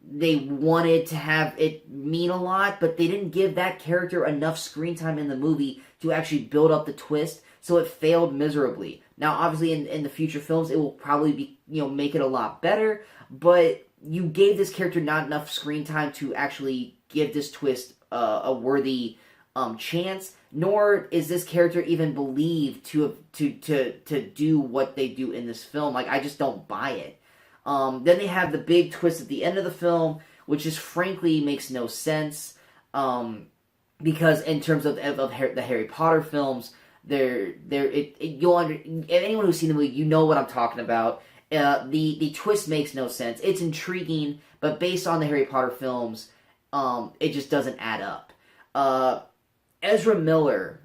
they wanted to have it mean a lot, but they didn't give that character enough screen time in the movie to actually build up the twist, so it failed miserably. Now, obviously, in the future films, it will probably be, make it a lot better, but you gave this character not enough screen time to actually give this twist a worthy chance, nor is this character even believed to do what they do in this film. I just don't buy it. Then they have the big twist at the end of the film, which just frankly makes no sense, because in terms of the Harry Potter films, anyone who's seen the movie, you know what I'm talking about. The twist makes no sense. It's intriguing, but based on the Harry Potter films, it just doesn't add up. Ezra Miller,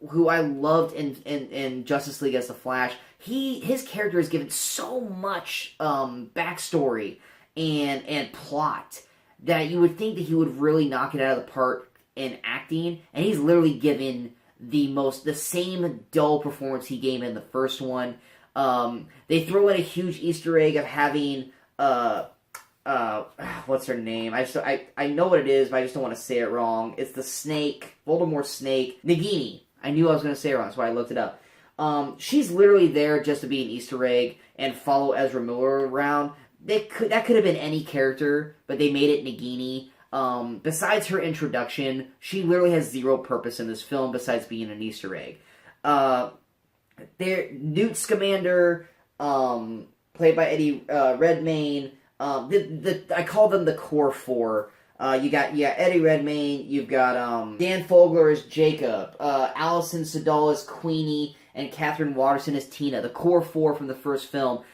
who I loved in Justice League as the Flash, his character is given so much backstory and plot that you would think that he would really knock it out of the park in acting, and he's literally given the same dull performance he gave in the first one. They throw in a huge Easter egg of having what's her name? I know what it is, but I just don't want to say it wrong. It's the snake, Voldemort's snake, Nagini. I knew I was going to say it wrong, so I looked it up. She's literally there just to be an Easter egg and follow Ezra Miller around. That could have been any character, but they made it Nagini. Besides her introduction, she literally has zero purpose in this film besides being an Easter egg. Newt Scamander, played by Eddie Redmayne. I call them the core 4. You got Eddie Redmayne. You've got Dan Fogler as Jacob, Alison Sudol as Queenie, and Catherine Watterson as Tina. The core 4 from the first film.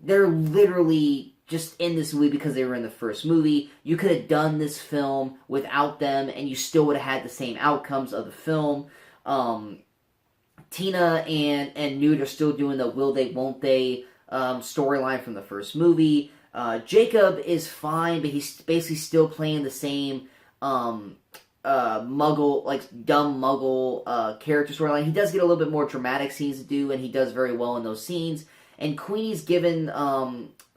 They're literally just in this movie because they were in the first movie. You could have done this film without them, and you still would have had the same outcomes of the film. Tina and Newt are still doing the will they, won't they storyline from the first movie. Jacob is fine, but he's basically still playing the same muggle, dumb muggle character storyline. He does get a little bit more dramatic scenes to do, and he does very well in those scenes. And Queenie's given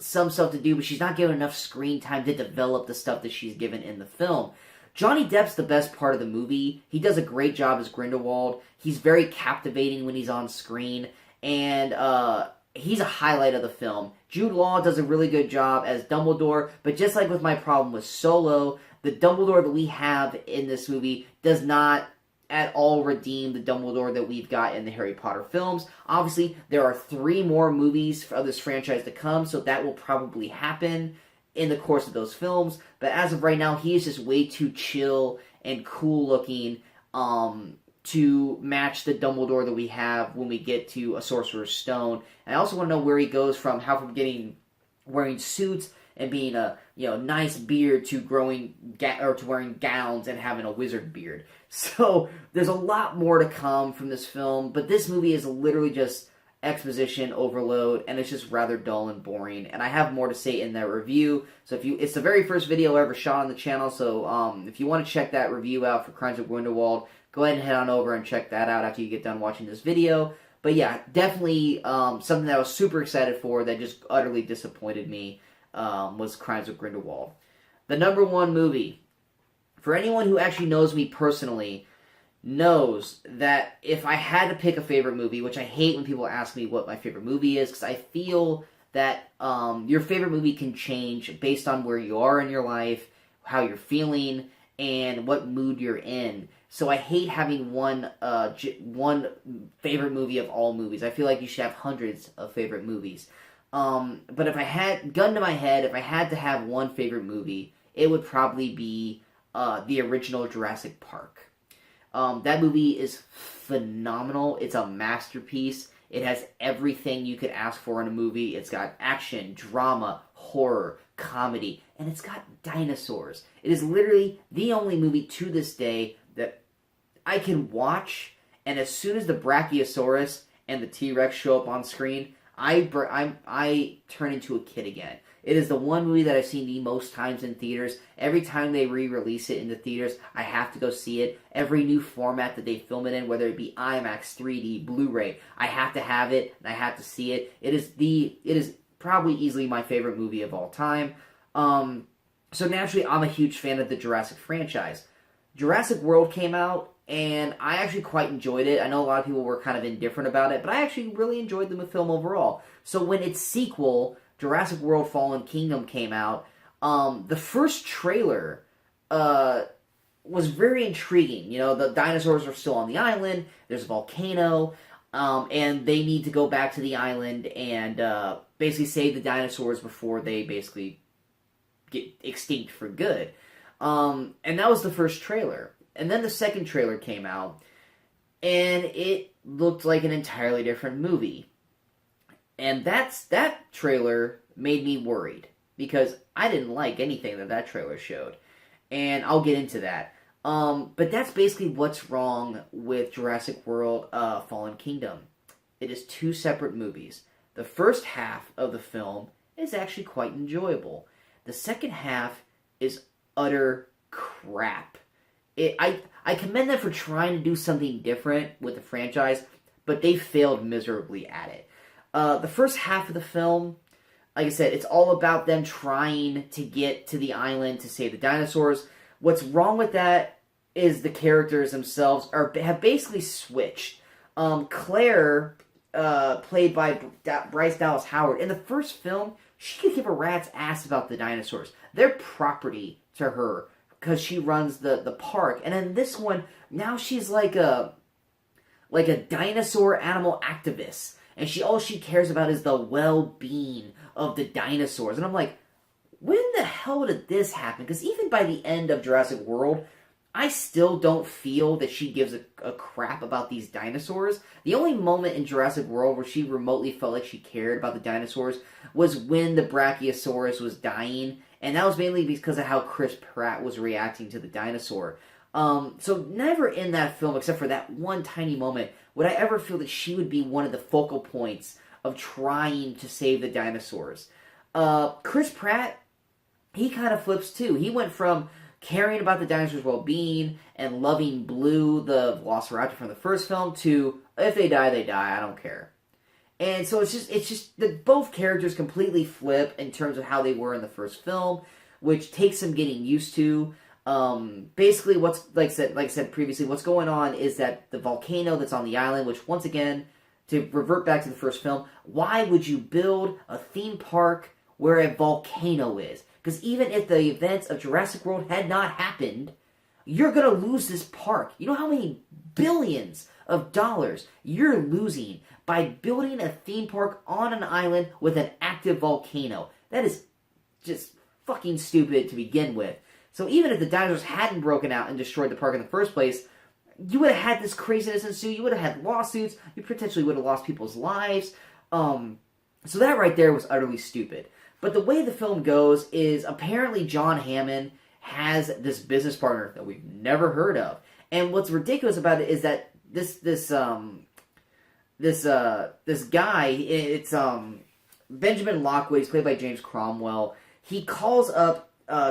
some stuff to do, but she's not given enough screen time to develop the stuff that she's given in the film. Johnny Depp's the best part of the movie. He does a great job as Grindelwald. He's very captivating when he's on screen, and he's a highlight of the film. Jude Law does a really good job as Dumbledore, but just like with my problem with Solo, the Dumbledore that we have in this movie does not at all redeem the Dumbledore that we've got in the Harry Potter films. Obviously, there are 3 more movies of this franchise to come, so that will probably happen in the course of those films. But as of right now, he is just way too chill and cool looking to match the Dumbledore that we have when we get to A Sorcerer's Stone. And I also want to know where he goes from wearing suits and being a nice beard to to wearing gowns and having a wizard beard. So there's a lot more to come from this film, but this movie is literally just exposition overload, and it's just rather dull and boring. And I have more to say in that review. So it's the very first video I ever shot on the channel. So if you want to check that review out for Crimes of Grindelwald, go ahead and head on over and check that out after you get done watching this video. But yeah, definitely something that I was super excited for that just utterly disappointed me was Crimes of Grindelwald. The number one movie. For anyone who actually knows me personally, knows that if I had to pick a favorite movie, which I hate when people ask me what my favorite movie is, because I feel that your favorite movie can change based on where you are in your life, how you're feeling, and what mood you're in. So I hate having one favorite movie of all movies. I feel like you should have hundreds of favorite movies. But if I had, gun to my head, if I had to have one favorite movie, it would probably be the original Jurassic Park. That movie is phenomenal. It's a masterpiece. It has everything you could ask for in a movie. It's got action, drama, horror, comedy, and it's got dinosaurs. It is literally the only movie to this day that I can watch, and as soon as the Brachiosaurus and the T-Rex show up on screen, I turn into a kid again. It is the one movie that I've seen the most times in theaters. Every time they re-release it in the theaters, I have to go see it. Every new format that they film it in, whether it be IMAX, 3D, Blu-ray, I have to have it, and I have to see it. It is probably easily my favorite movie of all time. So naturally, I'm a huge fan of the Jurassic franchise. Jurassic World came out, and I actually quite enjoyed it. I know a lot of people were kind of indifferent about it, but I actually really enjoyed the film overall. So when its sequel, Jurassic World Fallen Kingdom, came out, the first trailer was very intriguing. You know, the dinosaurs are still on the island, there's a volcano, and they need to go back to the island and basically save the dinosaurs before they basically get extinct for good. And that was the first trailer. And then the second trailer came out, and it looked like an entirely different movie. And that trailer made me worried, because I didn't like anything that trailer showed. And I'll get into that. But that's basically what's wrong with Jurassic World Fallen Kingdom. It is two separate movies. The first half of the film is actually quite enjoyable. The second half is utter crap. I commend them for trying to do something different with the franchise, but they failed miserably at it. The first half of the film, like I said, it's all about them trying to get to the island to save the dinosaurs. What's wrong with that is the characters themselves have basically switched. Claire, played by Bryce Dallas Howard, in the first film, she could give a rat's ass about the dinosaurs. They're property to her, because she runs the park. And in this one, now she's like a dinosaur animal activist. And all she cares about is the well-being of the dinosaurs. And I'm like, when the hell did this happen? Because even by the end of Jurassic World, I still don't feel that she gives a crap about these dinosaurs. The only moment in Jurassic World where she remotely felt like she cared about the dinosaurs was when the Brachiosaurus was dying. And that was mainly because of how Chris Pratt was reacting to the dinosaur. So never in that film, except for that one tiny moment, would I ever feel that she would be one of the focal points of trying to save the dinosaurs. Chris Pratt, he kind of flips too. He went from caring about the dinosaurs' well-being and loving Blue, the Velociraptor from the first film, to if they die, I don't care. And so it's just that both characters completely flip in terms of how they were in the first film, which takes some getting used to. Basically, like I said previously, what's going on is that the volcano that's on the island, which once again, to revert back to the first film, why would you build a theme park where a volcano is? Because even if the events of Jurassic World had not happened, you're gonna lose this park. You know how many billions of dollars you're losing by building a theme park on an island with an active volcano? That is just fucking stupid to begin with. So even if the dinosaurs hadn't broken out and destroyed the park in the first place, you would have had this craziness ensue. You would have had lawsuits. You potentially would have lost people's lives. So that right there was utterly stupid. But the way the film goes is apparently John Hammond has this business partner that we've never heard of. And what's ridiculous about it is that this this guy, it's Benjamin Lockwood, he's played by James Cromwell. He calls up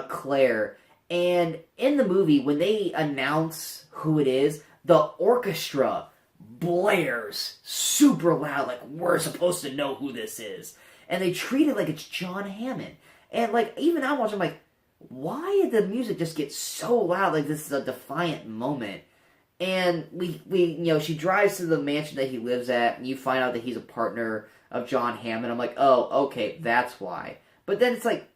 Claire, and in the movie, when they announce who it is, the orchestra blares super loud, like, we're supposed to know who this is. And they treat it like it's John Hammond. And, like, even I watch, I'm like, why did the music just get so loud? Like, this is a defiant moment. And she drives to the mansion that he lives at, and you find out that he's a partner of John Hammond. I'm like, oh, okay, that's why. But then it's like,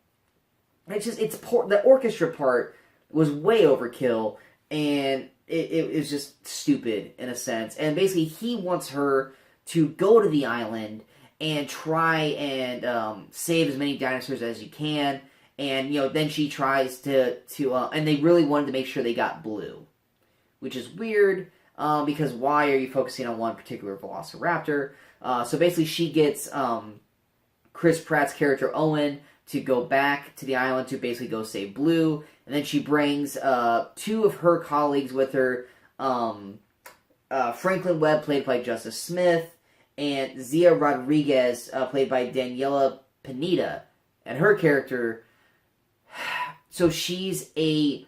the orchestra part was way overkill, and it was just stupid in a sense. And basically, he wants her to go to the island and try and save as many dinosaurs as you can. And then she tries to and they really wanted to make sure they got Blue, which is weird because why are you focusing on one particular velociraptor? So basically, she gets Chris Pratt's character Owen to go back to the island to basically go save Blue, and then she brings two of her colleagues with her, Franklin Webb, played by Justice Smith, and Zia Rodriguez, played by Daniela Pineda, and her character. So she's a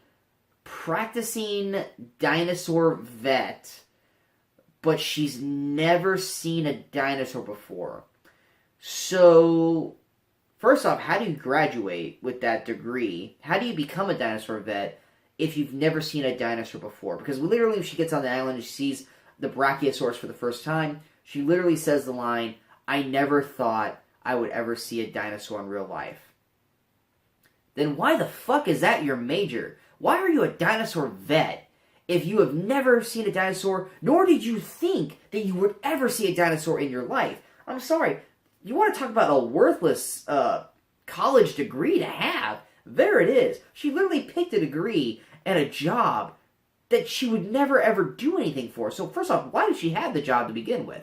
practicing dinosaur vet, but she's never seen a dinosaur before. So, first off, how do you graduate with that degree? How do you become a dinosaur vet if you've never seen a dinosaur before? Because literally, when she gets on the island and she sees the Brachiosaurus for the first time, she literally says the line, "I never thought I would ever see a dinosaur in real life." Then why the fuck is that your major? Why are you a dinosaur vet if you have never seen a dinosaur, nor did you think that you would ever see a dinosaur in your life? I'm sorry. You want to talk about a worthless college degree to have? There it is. She literally picked a degree and a job that she would never ever do anything for. So first off, why did she have the job to begin with?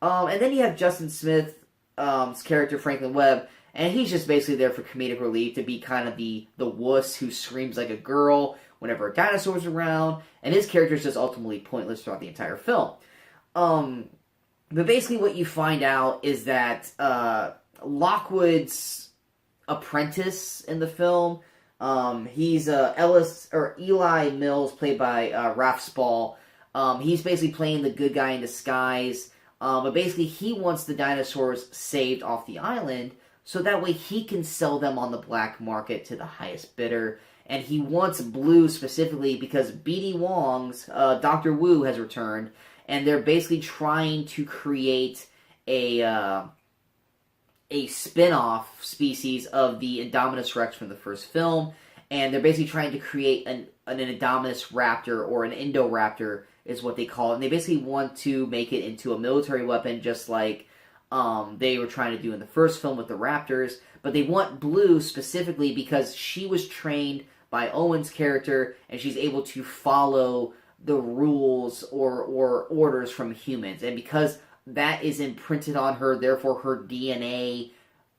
And then you have Justin Smith's character, Franklin Webb, and he's just basically there for comedic relief, to be kind of the wuss who screams like a girl whenever a dinosaur's around, and his character is just ultimately pointless throughout the entire film. But basically what you find out is that Lockwood's apprentice in the film, he's Eli Mills, played by Raph Spall. He's basically playing the good guy in disguise, but basically he wants the dinosaurs saved off the island, so that way he can sell them on the black market to the highest bidder. And he wants Blue specifically because B.D. Wong's Dr. Wu has returned, and they're basically trying to create a spin-off species of the Indominus Rex from the first film, and they're basically trying to create an Indominus Raptor, or an Indoraptor is what they call it, and they basically want to make it into a military weapon, just like they were trying to do in the first film with the Raptors. But they want Blue specifically because she was trained by Owen's character, and she's able to follow the rules or orders from humans. And because that is imprinted on her, therefore her DNA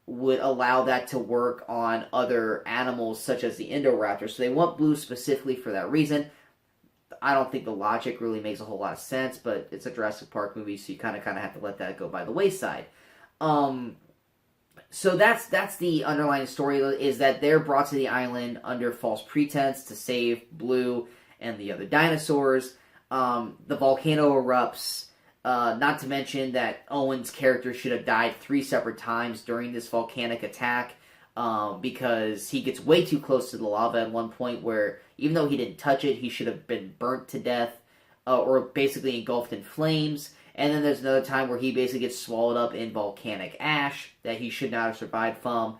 would allow that to work on other animals such as the Indoraptor. So they want Blue specifically for that reason. I don't think the logic really makes a whole lot of sense, but it's a Jurassic Park movie, so you kind of have to let that go by the wayside. So that's the underlying story, is that they're brought to the island under false pretense to save Blue and the other dinosaurs. The volcano erupts, not to mention that Owen's character should have died 3 separate times during this volcanic attack, because he gets way too close to the lava at one point where, even though he didn't touch it, he should have been burnt to death, or basically engulfed in flames. And then there's another time where he basically gets swallowed up in volcanic ash that he should not have survived from,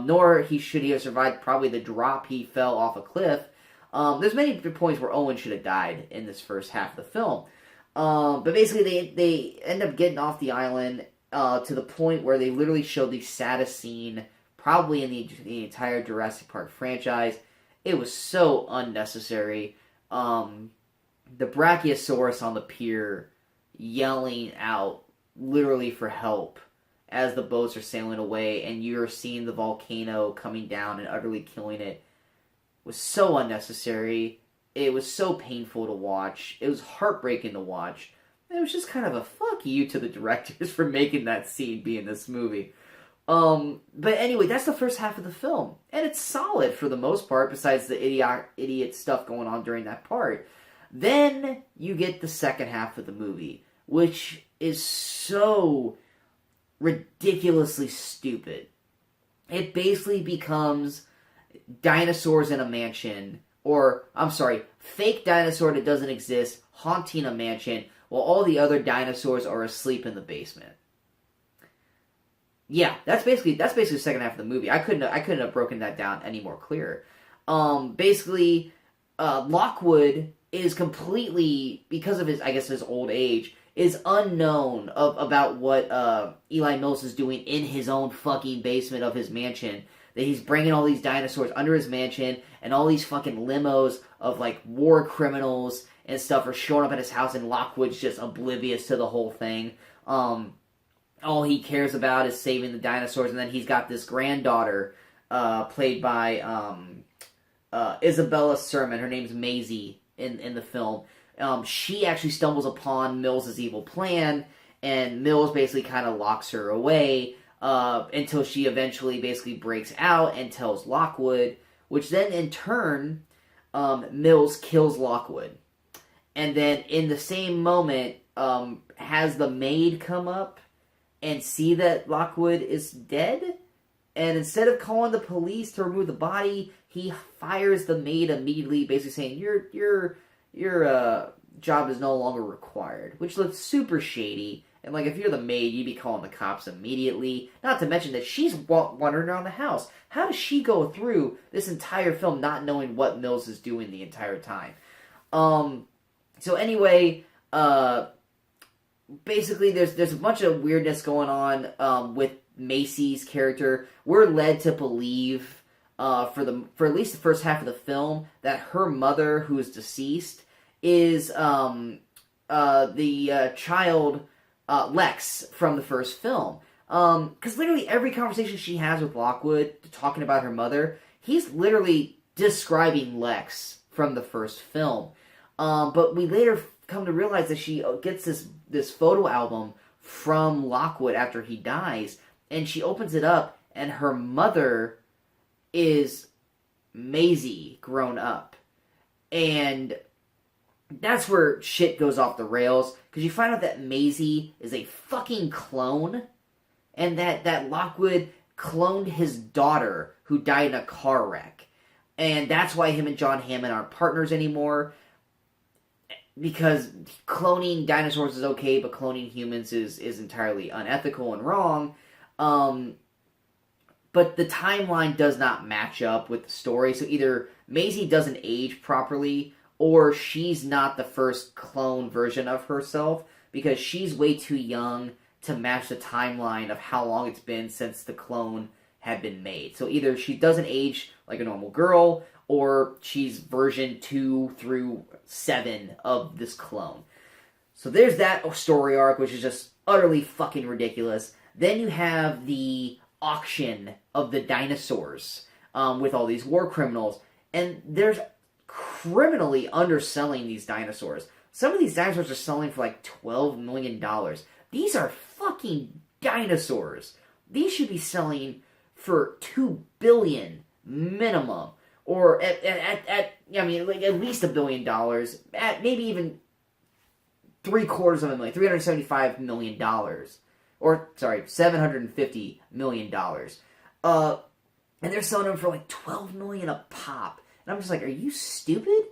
nor should he have survived probably the drop he fell off a cliff. There's many points where Owen should have died in this first half of the film. But basically they end up getting off the island to the point where they literally show the saddest scene probably in the entire Jurassic Park franchise. It was so unnecessary. The Brachiosaurus on the pier yelling out literally for help as the boats are sailing away, and you're seeing the volcano coming down and utterly killing it, was so unnecessary. It was so painful to watch. It was heartbreaking to watch. it was just kind of a fuck you to the directors for making that scene be in this movie. But anyway, that's the first half of the film, and it's solid for the most part, besides the idiot stuff going on during that part. Then you get the second half of the movie, which is so ridiculously stupid. It basically becomes dinosaurs in a mansion, or, I'm sorry, fake dinosaur that doesn't exist, haunting a mansion, while all the other dinosaurs are asleep in the basement. Yeah, that's basically the second half of the movie. I couldn't have broken that down any more clear. Basically, Lockwood is completely, because of his old age, is unknown about what Eli Mills is doing in his own fucking basement of his mansion. That he's bringing all these dinosaurs under his mansion, and all these fucking limos of, like, war criminals and stuff are showing up at his house, and Lockwood's just oblivious to the whole thing. All he cares about is saving the dinosaurs, and then he's got this granddaughter, played by Isabella Sermon. Her name's Maisie in the film. She actually stumbles upon Mills' evil plan, and Mills basically kind of locks her away, until she eventually basically breaks out and tells Lockwood, which then in turn, Mills kills Lockwood. And then in the same moment, has the maid come up and see that Lockwood is dead, and instead of calling the police to remove the body, he fires the maid immediately, basically saying, your job is no longer required, which looks super shady. And, like, if you're the maid, you'd be calling the cops immediately. Not to mention that she's wandering around the house. How does she go through this entire film not knowing what Mills is doing the entire time? So anyway, basically there's a bunch of weirdness going on with Macy's character. We're led to believe, for at least the first half of the film, that her mother, who is deceased, is the child Lex from the first film. Because literally every conversation she has with Lockwood, talking about her mother, he's literally describing Lex from the first film. But we later come to realize that she gets this photo album from Lockwood after he dies, and she opens it up, and her mother is Maisie grown up. And that's where shit goes off the rails, because you find out that Maisie is a fucking clone, and that Lockwood cloned his daughter, who died in a car wreck. And that's why him and John Hammond aren't partners anymore, because cloning dinosaurs is okay, but cloning humans is entirely unethical and wrong. But the timeline does not match up with the story, so either Maisie doesn't age properly, or she's not the first clone version of herself, because she's way too young to match the timeline of how long it's been since the clone had been made. So either she doesn't age like a normal girl, or she's version 2 through 7 of this clone. So there's that story arc, which is just utterly fucking ridiculous. Then you have the auction of the dinosaurs, with all these war criminals, and there's criminally underselling these dinosaurs. Some of these dinosaurs are selling for like $12 million. These are fucking dinosaurs. These should be selling for $2 billion minimum, or at least $1 billion, at maybe even $775 million, or sorry, $750 million. And they're selling them for like $12 million a pop. And I'm just like, are you stupid?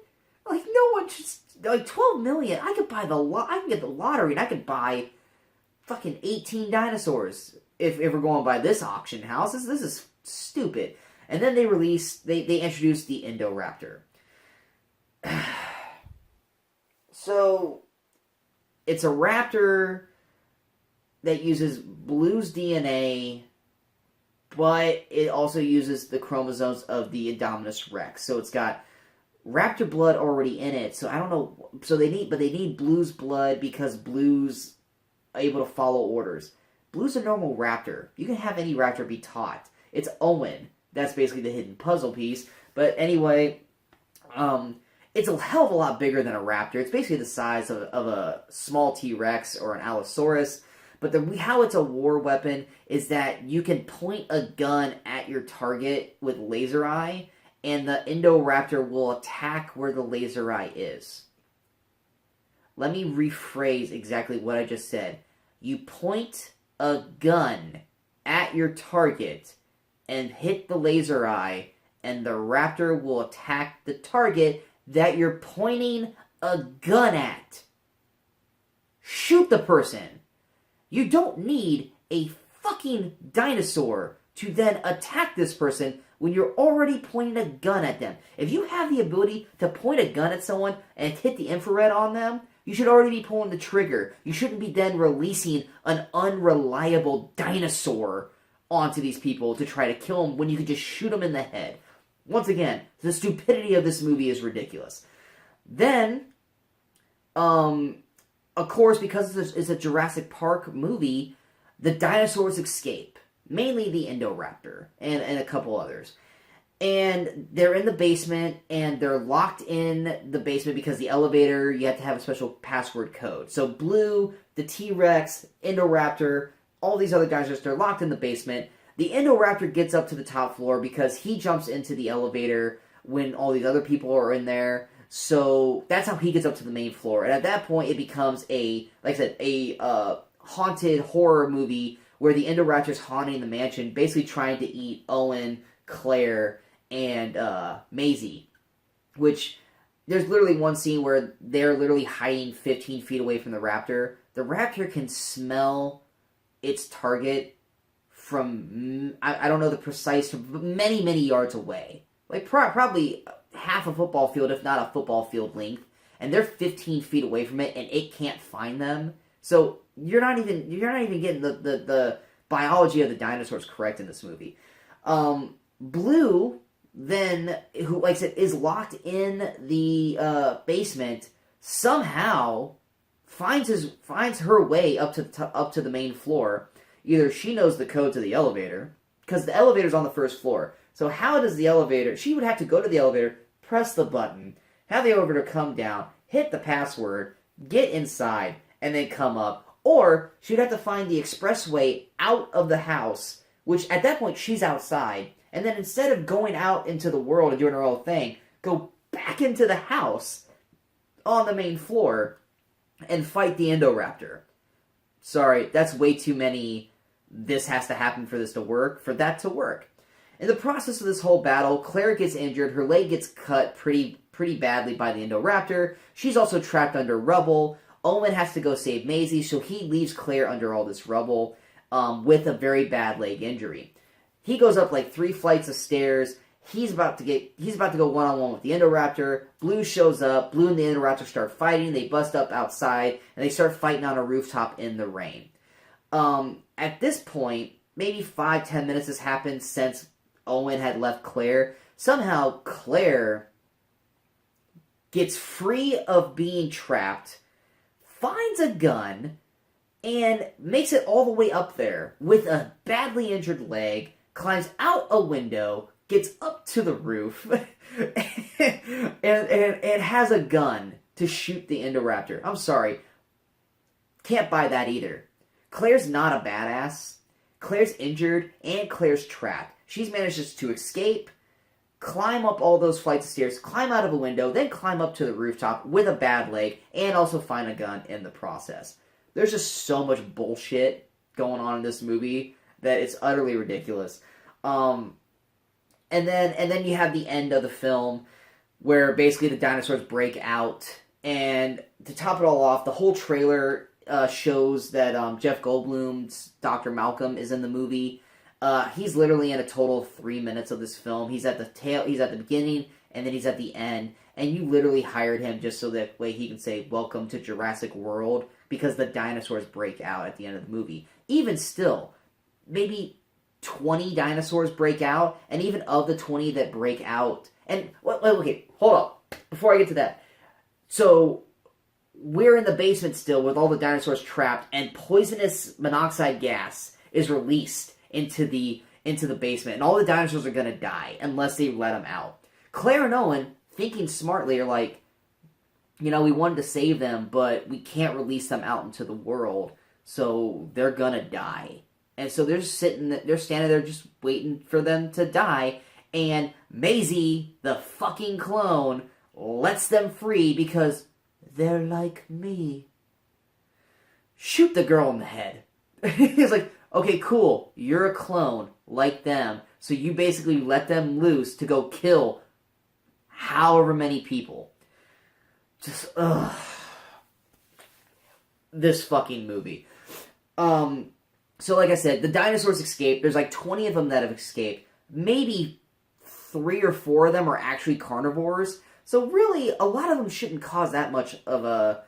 Like, no one just, like, $12 million, I could buy I can get the lottery, and I could buy fucking 18 dinosaurs if we're going by this auction house. This is stupid. And then they introduced the Indoraptor. So, it's a raptor that uses Blue's DNA, but it also uses the chromosomes of the Indominus Rex. So it's got raptor blood already in it. So I don't know. So they need Blue's blood because Blue's able to follow orders. Blue's a normal raptor. You can have any raptor be taught. It's Owen. That's basically the hidden puzzle piece. But anyway, It's a hell of a lot bigger than a raptor. It's basically the size of a small T-Rex or an Allosaurus. But how it's a war weapon is that you can point a gun at your target with laser eye, and the Indoraptor will attack where the laser eye is. Let me rephrase exactly what I just said. You point a gun at your target and hit the laser eye, and the raptor will attack the target that you're pointing a gun at. Shoot the person. You don't need a fucking dinosaur to then attack this person when you're already pointing a gun at them. If you have the ability to point a gun at someone and hit the infrared on them, you should already be pulling the trigger. You shouldn't be then releasing an unreliable dinosaur onto these people to try to kill them when you could just shoot them in the head. Once again, the stupidity of this movie is ridiculous. Then, of course, because it's a Jurassic Park movie, the dinosaurs escape. Mainly the Indoraptor and a couple others. And they're in the basement, and they're locked in the basement because the elevator, you have to have a special password code. So Blue, the T-Rex, Indoraptor, all these other dinosaurs, they're locked in the basement. The Indoraptor gets up to the top floor because he jumps into the elevator when all these other people are in there. So that's how he gets up to the main floor. And at that point, it becomes like I said, a haunted horror movie where the Indoraptor's haunting the mansion, basically trying to eat Owen, Claire, and Maisie. Which, there's literally one scene where they're literally hiding 15 feet away from the raptor. The raptor can smell its target from, I don't know the precise, many, many yards away. Like, probably half a football field, if not a football field length. And they're 15 feet away from it, and it can't find them. So, you're not even getting the biology of the dinosaurs correct in this movie. Blue, then, who, like I said, is locked in the basement, somehow finds her way up to the main floor. Either she knows the code to the elevator, because the elevator's on the first floor. So how does the elevator... She would have to go to the elevator, press the button, have the elevator come down, hit the password, get inside, and then come up. Or she'd have to find the expressway out of the house, which at that point she's outside. And then instead of going out into the world and doing her own thing, go back into the house on the main floor and fight the Indoraptor. Sorry, that's way too many this has to happen for this to work, for that to work. In the process of this whole battle, Claire gets injured, her leg gets cut pretty badly by the Indoraptor. She's also trapped under rubble. Owen has to go save Maisie, so he leaves Claire under all this rubble with a very bad leg injury. He goes up like 3 flights of stairs. He's about to go one-on-one with the Indoraptor. Blue shows up. Blue and the Indoraptor start fighting. They bust up outside, and they start fighting on a rooftop in the rain. At this point, maybe 5-10 minutes has happened since Owen had left Claire. Somehow, Claire gets free of being trapped, finds a gun, and makes it all the way up there with a badly injured leg, climbs out a window, gets up to the roof, and has a gun to shoot the Indoraptor. I'm sorry. Can't buy that either. Claire's not a badass. Claire's injured, and Claire's trapped. She's managed to escape, climb up all those flights of stairs, climb out of a window, then climb up to the rooftop with a bad leg, and also find a gun in the process. There's just so much bullshit going on in this movie that it's utterly ridiculous. And then you have the end of the film where basically the dinosaurs break out, and to top it all off, the whole trailer shows that Jeff Goldblum's Dr. Malcolm is in the movie. He's literally in a total of 3 minutes of this film. He's at the beginning, and then he's at the end, and you literally hired him just so that way he can say, "Welcome to Jurassic World," because the dinosaurs break out at the end of the movie. Even still, maybe 20 dinosaurs break out, and even of the 20 that break out... And, okay, hold up. Before I get to that. So, we're in the basement still with all the dinosaurs trapped, and poisonous monoxide gas is released into the basement, and all the dinosaurs are gonna die unless they let them out. Claire and Owen thinking smartly are like, you know, we wanted to save them, but we can't release them out into the world, so they're gonna die. And so they're standing there just waiting for them to die, and Maisie, the fucking clone, lets them free because they're like me. Shoot the girl in the head. He's like, okay, cool, you're a clone, like them, so you basically let them loose to go kill however many people. Just, ugh. This fucking movie. So like I said, the dinosaurs escape. There's like 20 of them that have escaped. Maybe 3 or 4 of them are actually carnivores. So really, a lot of them shouldn't cause that much of a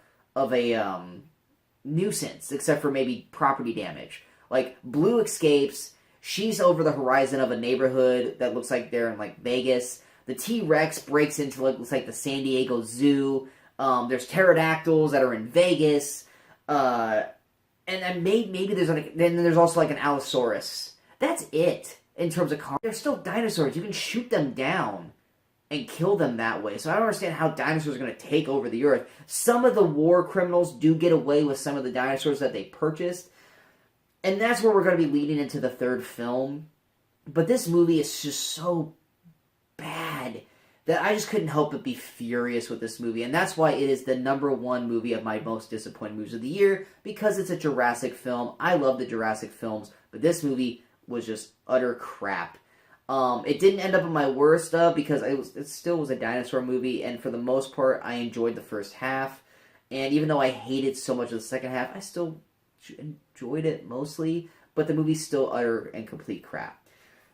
nuisance, except for maybe property damage. Like, Blue escapes. She's over the horizon of a neighborhood that looks like they're in, like, Vegas. The T-Rex breaks into what looks like the San Diego Zoo. There's pterodactyls that are in Vegas. And then maybe there's like, then there's also like an Allosaurus. That's it in terms of they're still dinosaurs. You can shoot them down and kill them that way. So I don't understand how dinosaurs are going to take over the earth. Some of the war criminals do get away with some of the dinosaurs that they purchased. And that's where we're going to be leading into the third film. But this movie is just so bad that I just couldn't help but be furious with this movie. And that's why it is the #1 movie of my most disappointing movies of the year, because it's a Jurassic film. I love the Jurassic films, but this movie was just utter crap. It didn't end up in my worst because it still was a dinosaur movie, and for the most part, I enjoyed the first half. And even though I hated so much of the second half, I still enjoyed it mostly, but the movie's still utter and complete crap.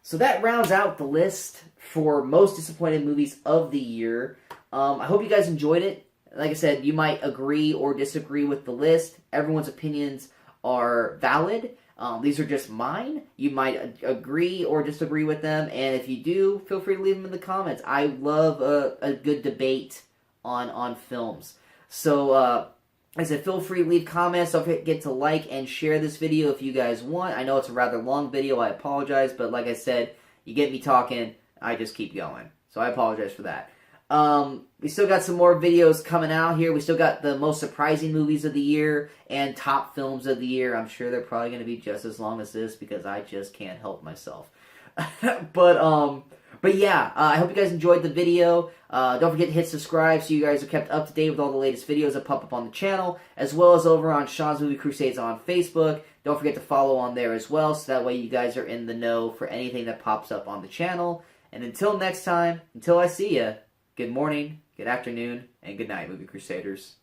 So that rounds out the list for most disappointed movies of the year. I hope you guys enjoyed it. Like I said, you might agree or disagree with the list. Everyone's opinions are valid. These are just mine. You might agree or disagree with them, and if you do, feel free to leave them in the comments. I love a good debate on films. So, like I said, feel free to leave comments. Don't forget to like and share this video if you guys want. I know it's a rather long video. I apologize, but like I said, you get me talking, I just keep going. So I apologize for that. We still got some more videos coming out here. We still got the most surprising movies of the year and top films of the year. I'm sure they're probably going to be just as long as this because I just can't help myself. But yeah, I hope you guys enjoyed the video. Don't forget to hit subscribe so you guys are kept up to date with all the latest videos that pop up on the channel, as well as over on Sean's Movie Crusades on Facebook. Don't forget to follow on there as well, so that way you guys are in the know for anything that pops up on the channel. And until next time, until I see ya, good morning, good afternoon, and good night, Movie Crusaders.